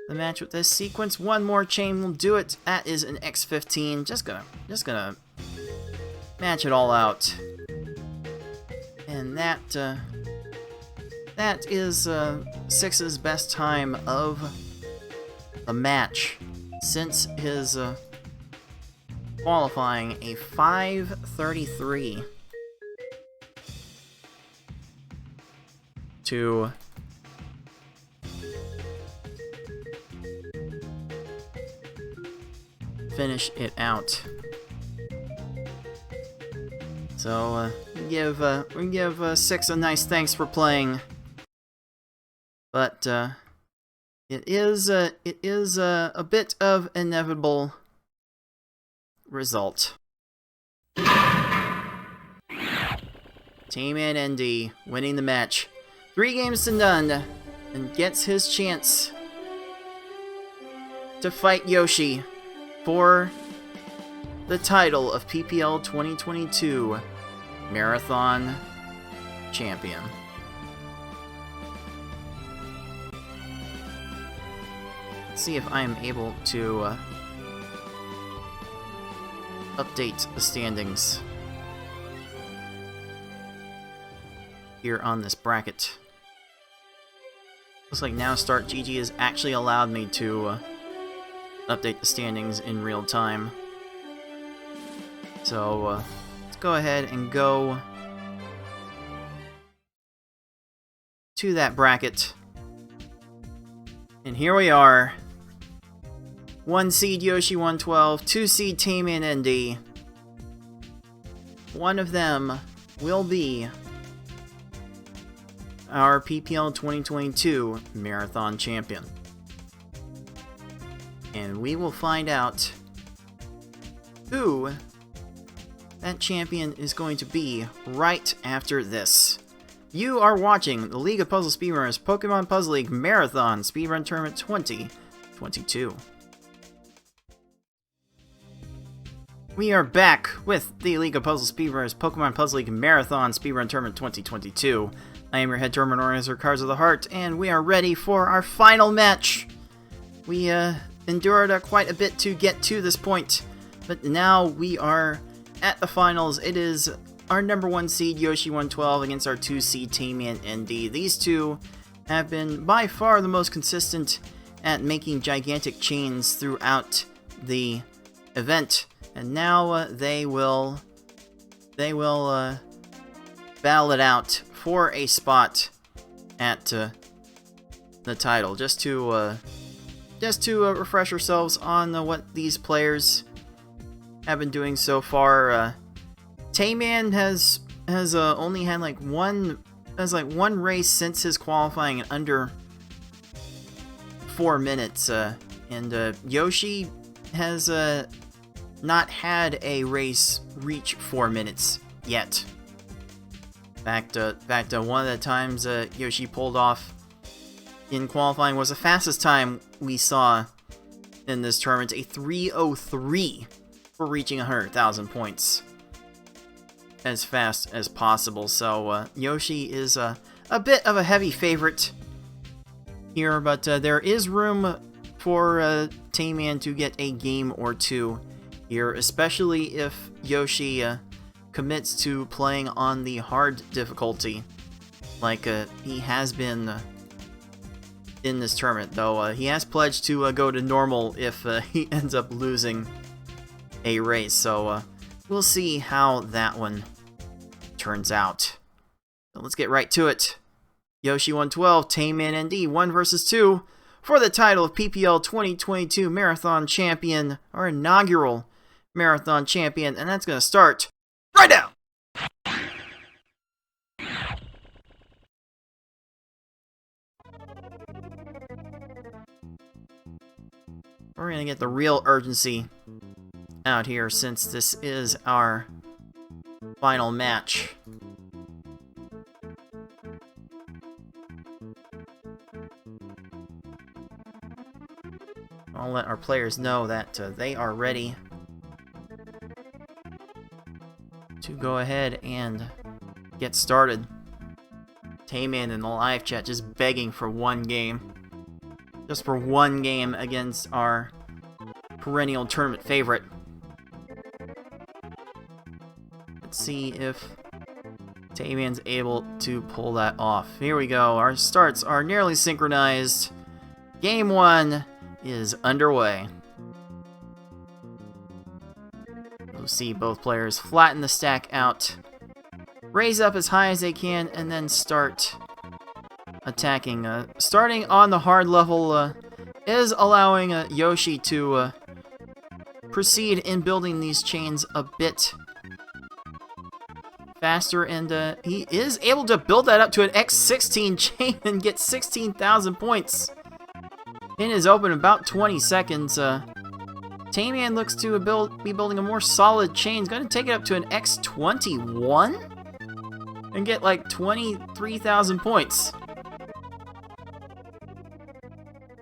the match with this sequence? One more chain will do it. That is an X15. Just gonna match it all out. And that is Six's best time of a match since his qualifying, a 5:33 to finish it out. So we give Six a nice thanks for playing, but it is a bit of inevitable result. Team ND winning the match, 3 games to none, and gets his chance to fight Yoshi for the title of PPL 2022 Marathon Champion. Let's see if I am able to update the standings here on this bracket. Looks like Now Start GG has actually allowed me to update the standings in real time. So let's go ahead and go to that bracket. And here we are. 1 seed Yoshi 112, 2 seed Team ND. One of them will be our PPL 2022 Marathon Champion. And we will find out who that champion is going to be right after this. You are watching the League of Puzzle Speedrunners Pokemon Puzzle League Marathon Speedrun Tournament 2022. We are back with the League of Puzzle Speedrunners Pokemon Puzzle League Marathon Speedrun Tournament 2022. I am your head tournament organizer, Cards of the Heart, and we are ready for our final match. We endured quite a bit to get to this point, but now we are at the finals. It is our number 1 seed Yoshi 112 against our 2 seed Team ND. These two have been by far the most consistent at making gigantic chains throughout the event, and now they will battle it out for a spot at the title. Just to refresh ourselves on what these players have been doing so far. Tayman has only had one race since his qualifying in under 4 minutes, and Yoshi has not had a race reach 4 minutes yet. In fact, one of the times Yoshi pulled off in qualifying was the fastest time we saw in this tournament, a 3:03 for reaching 100,000 points as fast as possible. So Yoshi is a bit of a heavy favorite here, but there is room for Tayman to get a game or two here, especially if Yoshi commits to playing on the hard difficulty like he has been in this tournament, though he has pledged to go to normal if he ends up losing a race. So we'll see how that one turns out. So let's get right to it. Yoshi 112, Tayman ND, 1 versus 2 for the title of PPL 2022 Marathon Champion, our inaugural Marathon Champion, and that's going to start right now! We're going to get the real urgency out here since this is our final match. I'll let our players know that they are ready to go ahead and get started. Tayman in the live chat just begging for one game. Just for one game against our perennial tournament favorite. Let's see if Tayman's able to pull that off. Here we go. Our starts are nearly synchronized. Game 1 is underway. You'll see both players flatten the stack out, raise up as high as they can, and then start attacking. Starting on the hard level is allowing Yoshi to proceed in building these chains a bit faster, and he is able to build that up to an X16 chain and get 16,000 points in his open in about 20 seconds. Tayman looks to be building a more solid chain. He's going to take it up to an X21 and get like 23,000 points.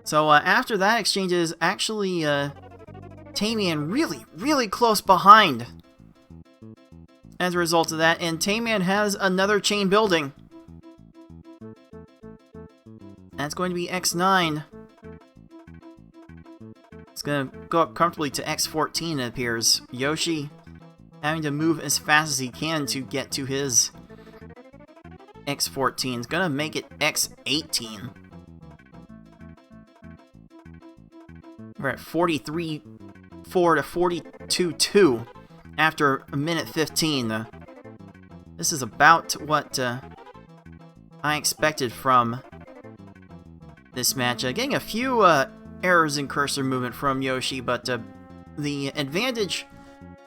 So after that exchange is actually Tayman really close behind as a result of that, and Tayman has another chain building. That's going to be X9. It's going to go up comfortably to X14, it appears. Yoshi having to move as fast as he can to get to his X14. It's going to make it X18. We're at 43-4 to 42-2 after a minute 15. This is about what I expected from this match. Getting a few errors in cursor movement from Yoshi, but the advantage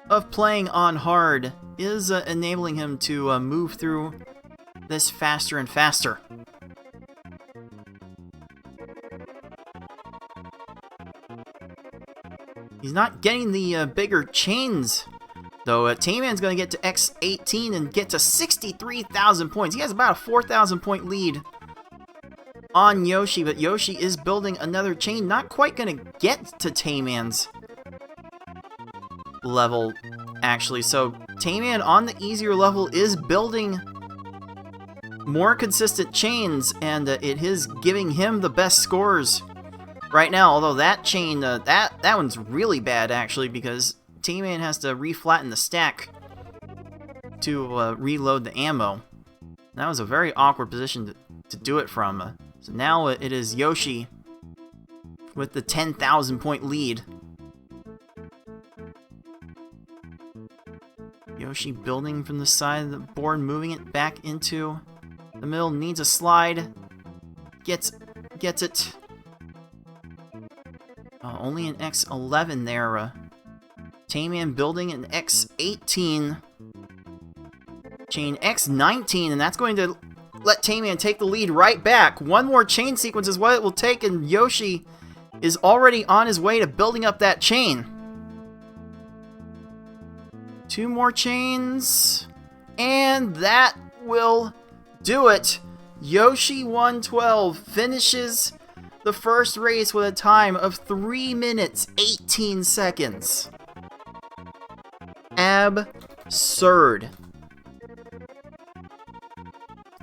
of playing on hard is enabling him to move through this faster and faster. He's not getting the bigger chains, though. Tayman's going to get to X18 and get to 63,000 points. He has about a 4,000 point lead on Yoshi, but Yoshi is building another chain. Not quite going to get to Tayman's level, actually. So Tayman on the easier level is building more consistent chains, and it is giving him the best scores right now. Although that chain, that one's really bad, actually, because Tayman has to reflatten the stack to reload the ammo. That was a very awkward position to do it from. So now it is Yoshi with the 10,000 point lead. Yoshi building from the side of the board, moving it back into the middle, needs a slide, gets it. Only an X11 there. Tayman building an X18 chain, X19, and that's going to let Tayman take the lead right back. One more chain sequence is what it will take, and Yoshi is already on his way to building up that chain. Two more chains, and that will do it. Yoshi 112 finishes the first race with a time of 3 minutes 18 seconds. Absurd.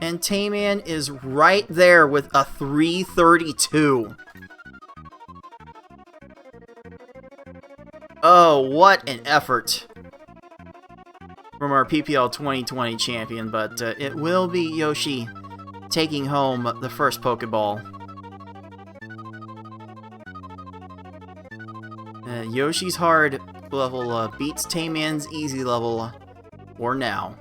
And Tayman is right there with a 3:32. Oh, what an effort from our PPL 2020 champion, but it will be Yoshi taking home the first Pokeball. Yoshi's hard level beats Tayman's easy level for now.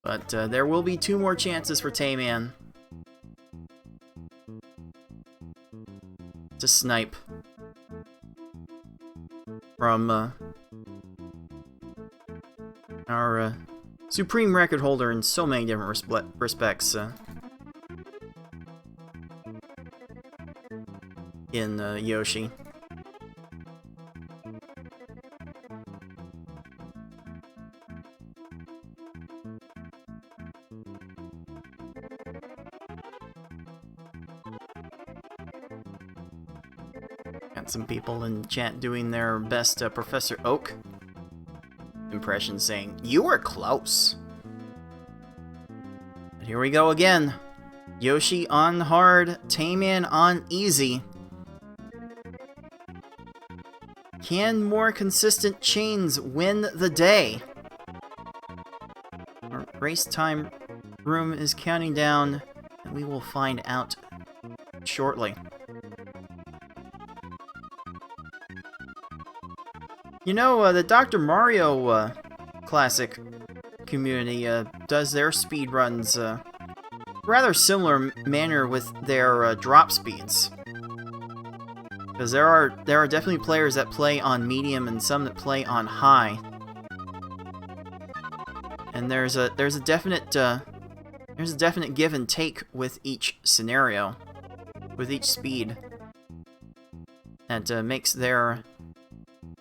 But there will be 2 more chances for Tayman to snipe from our supreme record holder in so many different respects in Yoshi. Got some people in chat doing their best Professor Oak impression, saying, "You were close." But here we go again. Yoshi on hard, Tayman on easy. Can more consistent chains win the day? Our race time room is counting down, and we will find out shortly. You know, the Dr. Mario Classic community does their speedruns rather similar manner with their drop speeds. Because there are definitely players that play on medium and some that play on high. And there's a definite give and take with each scenario, with each speed, that makes their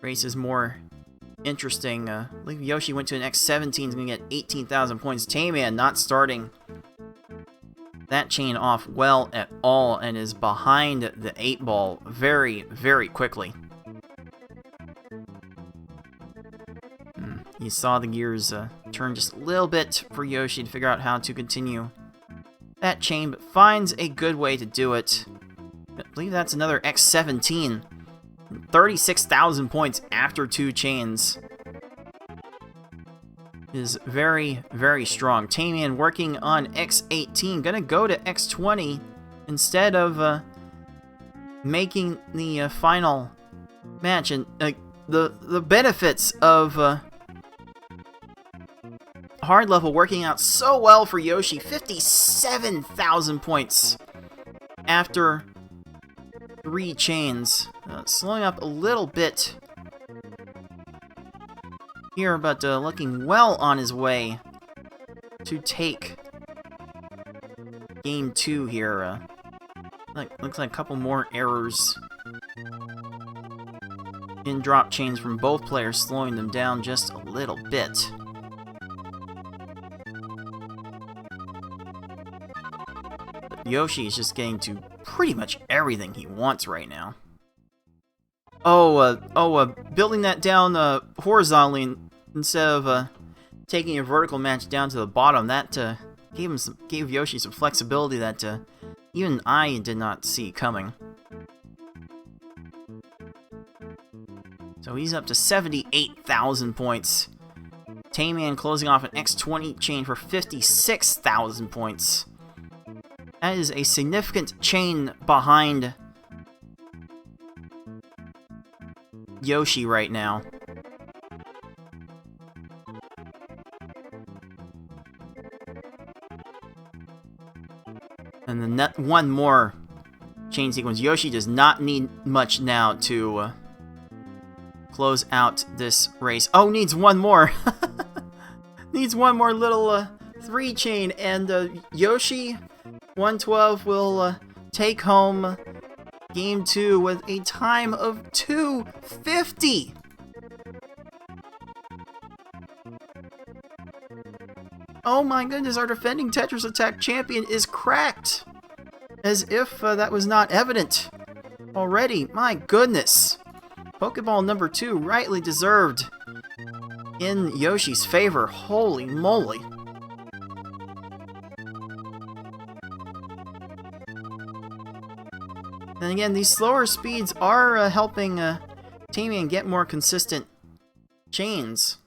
races more interesting. I believe Yoshi went to an X17, is going to get 18,000 points. Tayman not starting that chain off well at all and is behind the 8-ball very, very quickly. You saw the gears turn just a little bit for Yoshi to figure out how to continue that chain, but finds a good way to do it. I believe that's another X17. 36,000 points after 2 chains is very, very strong. Tayman working on X18, gonna go to X20 instead of making the final match. And the benefits of hard level working out so well for Yoshi. 57,000 points after 3 chains. Slowing up a little bit here, but looking well on his way to take game 2 here. Looks like a couple more errors in drop chains from both players, slowing them down just a little bit. But Yoshi is just getting to pretty much everything he wants right now. Building that down horizontally instead of taking a vertical match down to the bottom, that gave Yoshi some flexibility that even I did not see coming. So he's up to 78,000 points. Tayman closing off an X20 chain for 56,000 points. That is a significant chain behind Yoshi right now. And then one more chain sequence. Yoshi does not need much now to close out this race. Oh, needs one more. Needs one more little 3 chain, and Yoshi 112 will take home game 2 with a time of 2:50. Oh my goodness, our defending Tetris Attack champion is cracked! As if that was not evident already. My goodness. Pokeball number 2, rightly deserved in Yoshi's favor. Holy moly. And again, these slower speeds are helping Tayman get more consistent chains.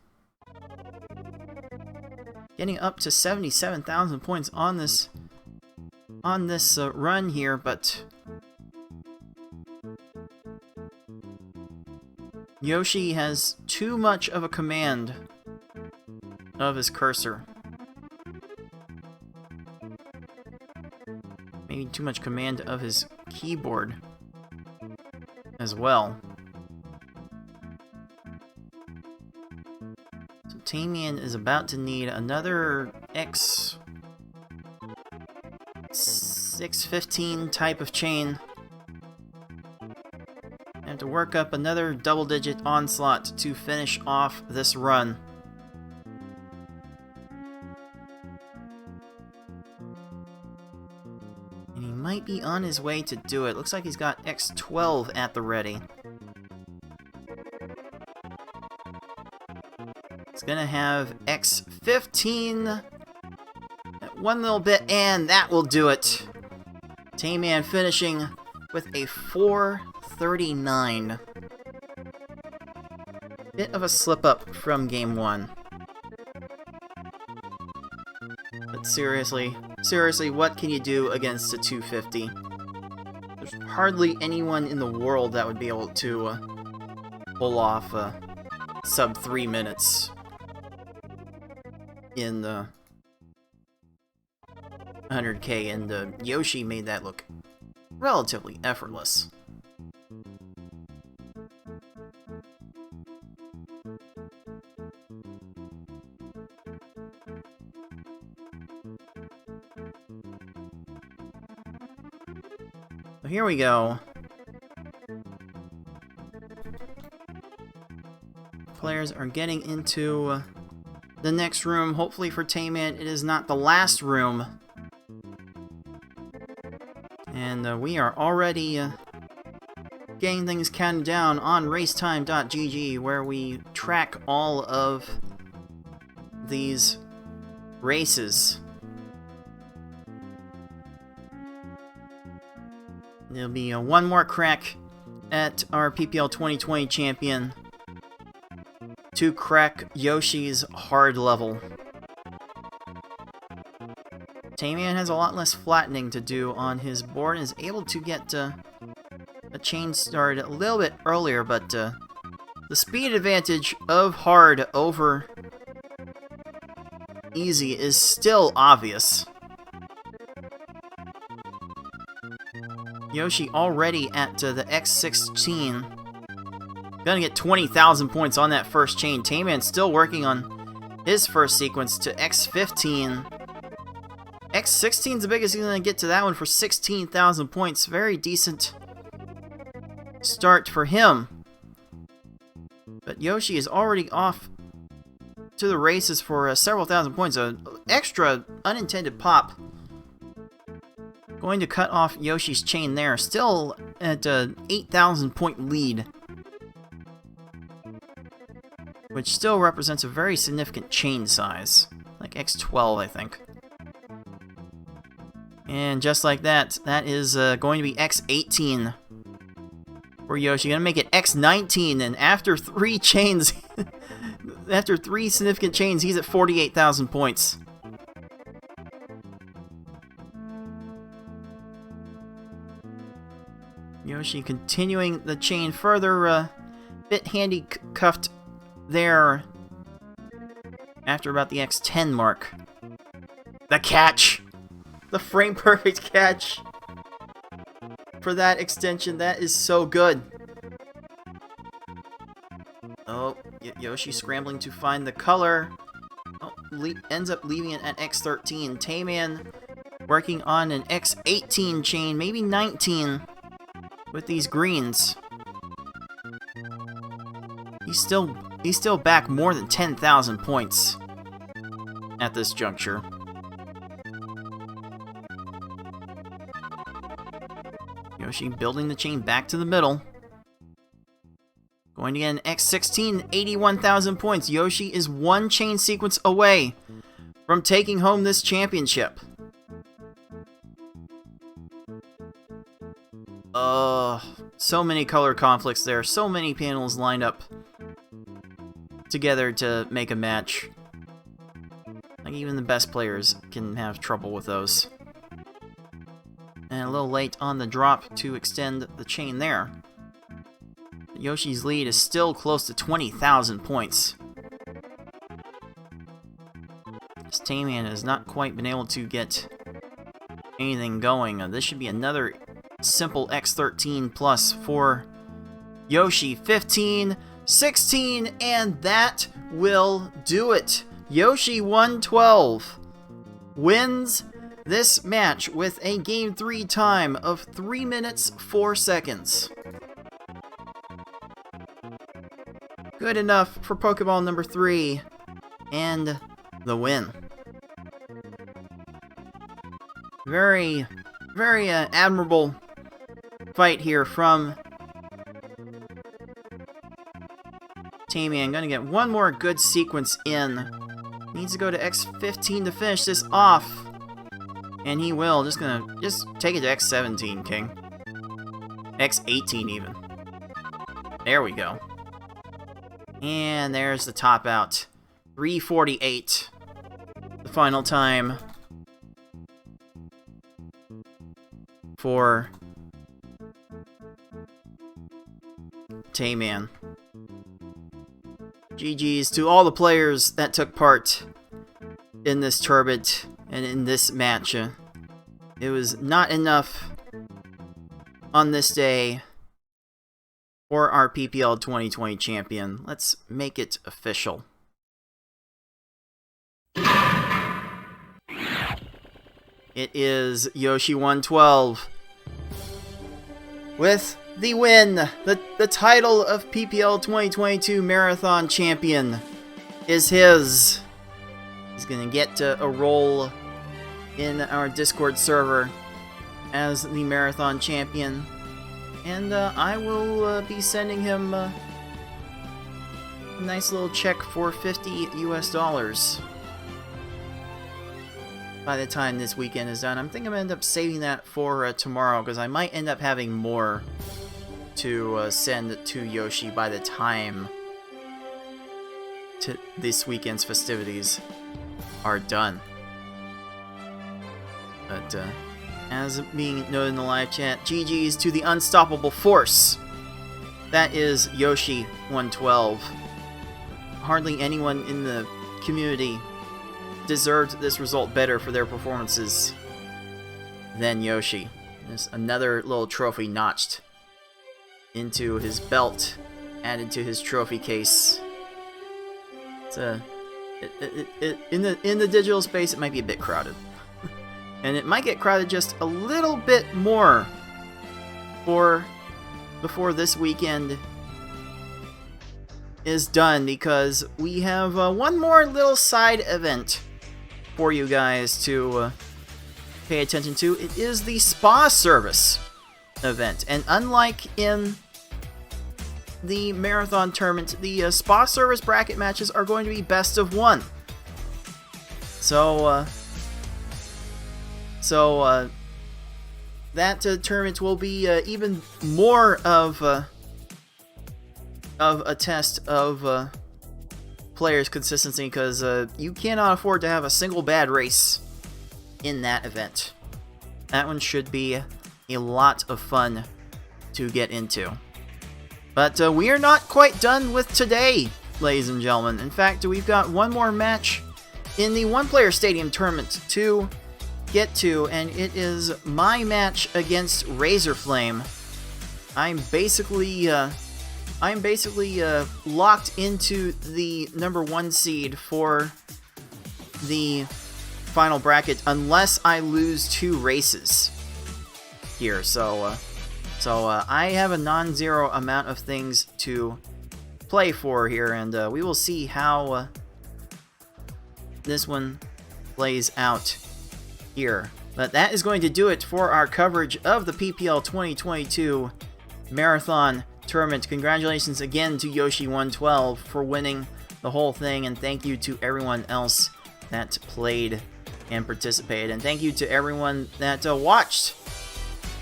Getting up to 77,000 points on this run here, but Yoshi has too much of a command of his cursor. Maybe too much command of his keyboard as well. So Tayman is about to need another X615 type of chain. And to work up another double-digit onslaught to finish off this run. And he might be on his way to do it. Looks like he's got X12 at the ready. It's gonna have X15 one little bit, and that will do it. Tayman finishing with a 439. Bit of a slip up from game 1. But seriously, what can you do against a 250? There's hardly anyone in the world that would be able to pull off sub 3 minutes in the 100k, and Yoshi made that look relatively effortless. So here we go. Players are getting into the next room. Hopefully for Tayman, it is not the last room. And we are already getting things counted down on racetime.gg, where we track all of these races. There'll be one more crack at our PPL 2020 champion to crack Yoshi's hard level. Tayman has a lot less flattening to do on his board and is able to get a chain started a little bit earlier, but the speed advantage of hard over easy is still obvious. Yoshi already at the X16. Gonna get 20,000 points on that first chain. Tayman's still working on his first sequence to X15. X16's the biggest he's gonna get to that one for 16,000 points. Very decent start for him. But Yoshi is already off to the races for several thousand points. An extra unintended pop. Going to cut off Yoshi's chain there. Still at an 8,000 point lead, which still represents a very significant chain size. Like X12, I think. And just like that, that is going to be X18 for Yoshi. Gonna make it X19, and after 3 chains, after 3 significant chains, he's at 48,000 points. Yoshi continuing the chain further, bit handicuffed there after about the X10 mark. The catch! The frame perfect catch for that extension. That is so good. Oh, Yoshi scrambling to find the color. Oh, ends up leaving it at X13. Tayman working on an X18 chain, maybe 19 with these greens. He's still back more than 10,000 points at this juncture. Yoshi building the chain back to the middle. Going to get an X16, 81,000 points. Yoshi is 1 chain sequence away from taking home this championship. So many color conflicts there. So many panels lined up together to make a match. Like, even the best players can have trouble with those. And a little late on the drop to extend the chain there. Yoshi's lead is still close to 20,000 points. This Tayman has not quite been able to get anything going. This should be another simple X13 plus for Yoshi. 15, 16, and that will do it. Yoshi 112 wins this match with a Game 3 time of 3 minutes 4 seconds. Good enough for Pokeball number 3 and the win. Very, very admirable fight here from Tayman. Gonna get one more good sequence in. Needs to go to X15 to finish this off. And he will. Just take it to X17, King. X18 even. There we go. And there's the top out. 3:48. The final time for Tayman. GG's to all the players that took part in this tournament and in this match. It was not enough on this day for our PPL 2020 champion. Let's make it official. It is Yoshi112 with the win. The title of PPL 2022 Marathon Champion is his. He's gonna get a role in our Discord server as the Marathon Champion. And I will be sending him a nice little check for $50 US by the time this weekend is done. I'm thinking I'm going to end up saving that for tomorrow, because I might end up having more to send to Yoshi by the time this weekend's festivities are done. But as being noted in the live chat, GG's to the unstoppable force. That is Yoshi112. Hardly anyone in the community deserved this result better for their performances than Yoshi. There's another little trophy notched into his belt, added to his trophy case. It's in the digital space, it might be a bit crowded. And it might get crowded just a little bit more before this weekend is done, because we have one more little side event for you guys to pay attention to. It is the spa service event, and unlike in the marathon tournament, the spa service bracket matches are going to be best of one. So that tournament will be even more of a test of players' consistency, because you cannot afford to have a single bad race in that event. That one should be a lot of fun to get into. But we are not quite done with today, ladies and gentlemen. In fact, we've got one more match in the one-player stadium tournament to get to, and it is my match against Razorflame. I'm basically locked into the #1 seed for the final bracket unless I lose 2 races here. So I have a non-zero amount of things to play for here, and we will see how this one plays out here. But that is going to do it for our coverage of the PPL 2022 Marathon Tournament. Congratulations again to Yoshi112 for winning the whole thing, and thank you to everyone else that played and participated, and thank you to everyone that watched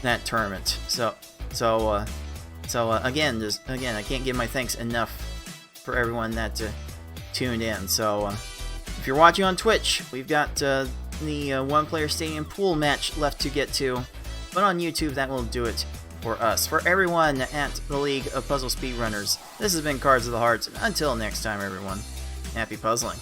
that tournament. So again, I can't give my thanks enough for everyone that tuned in. So if you're watching on Twitch, we've got the one-player stadium pool match left to get to, but on YouTube that will do it for us. For everyone at the League of Puzzle Speedrunners, this has been Cards of the Heart. Until next time, everyone, happy puzzling.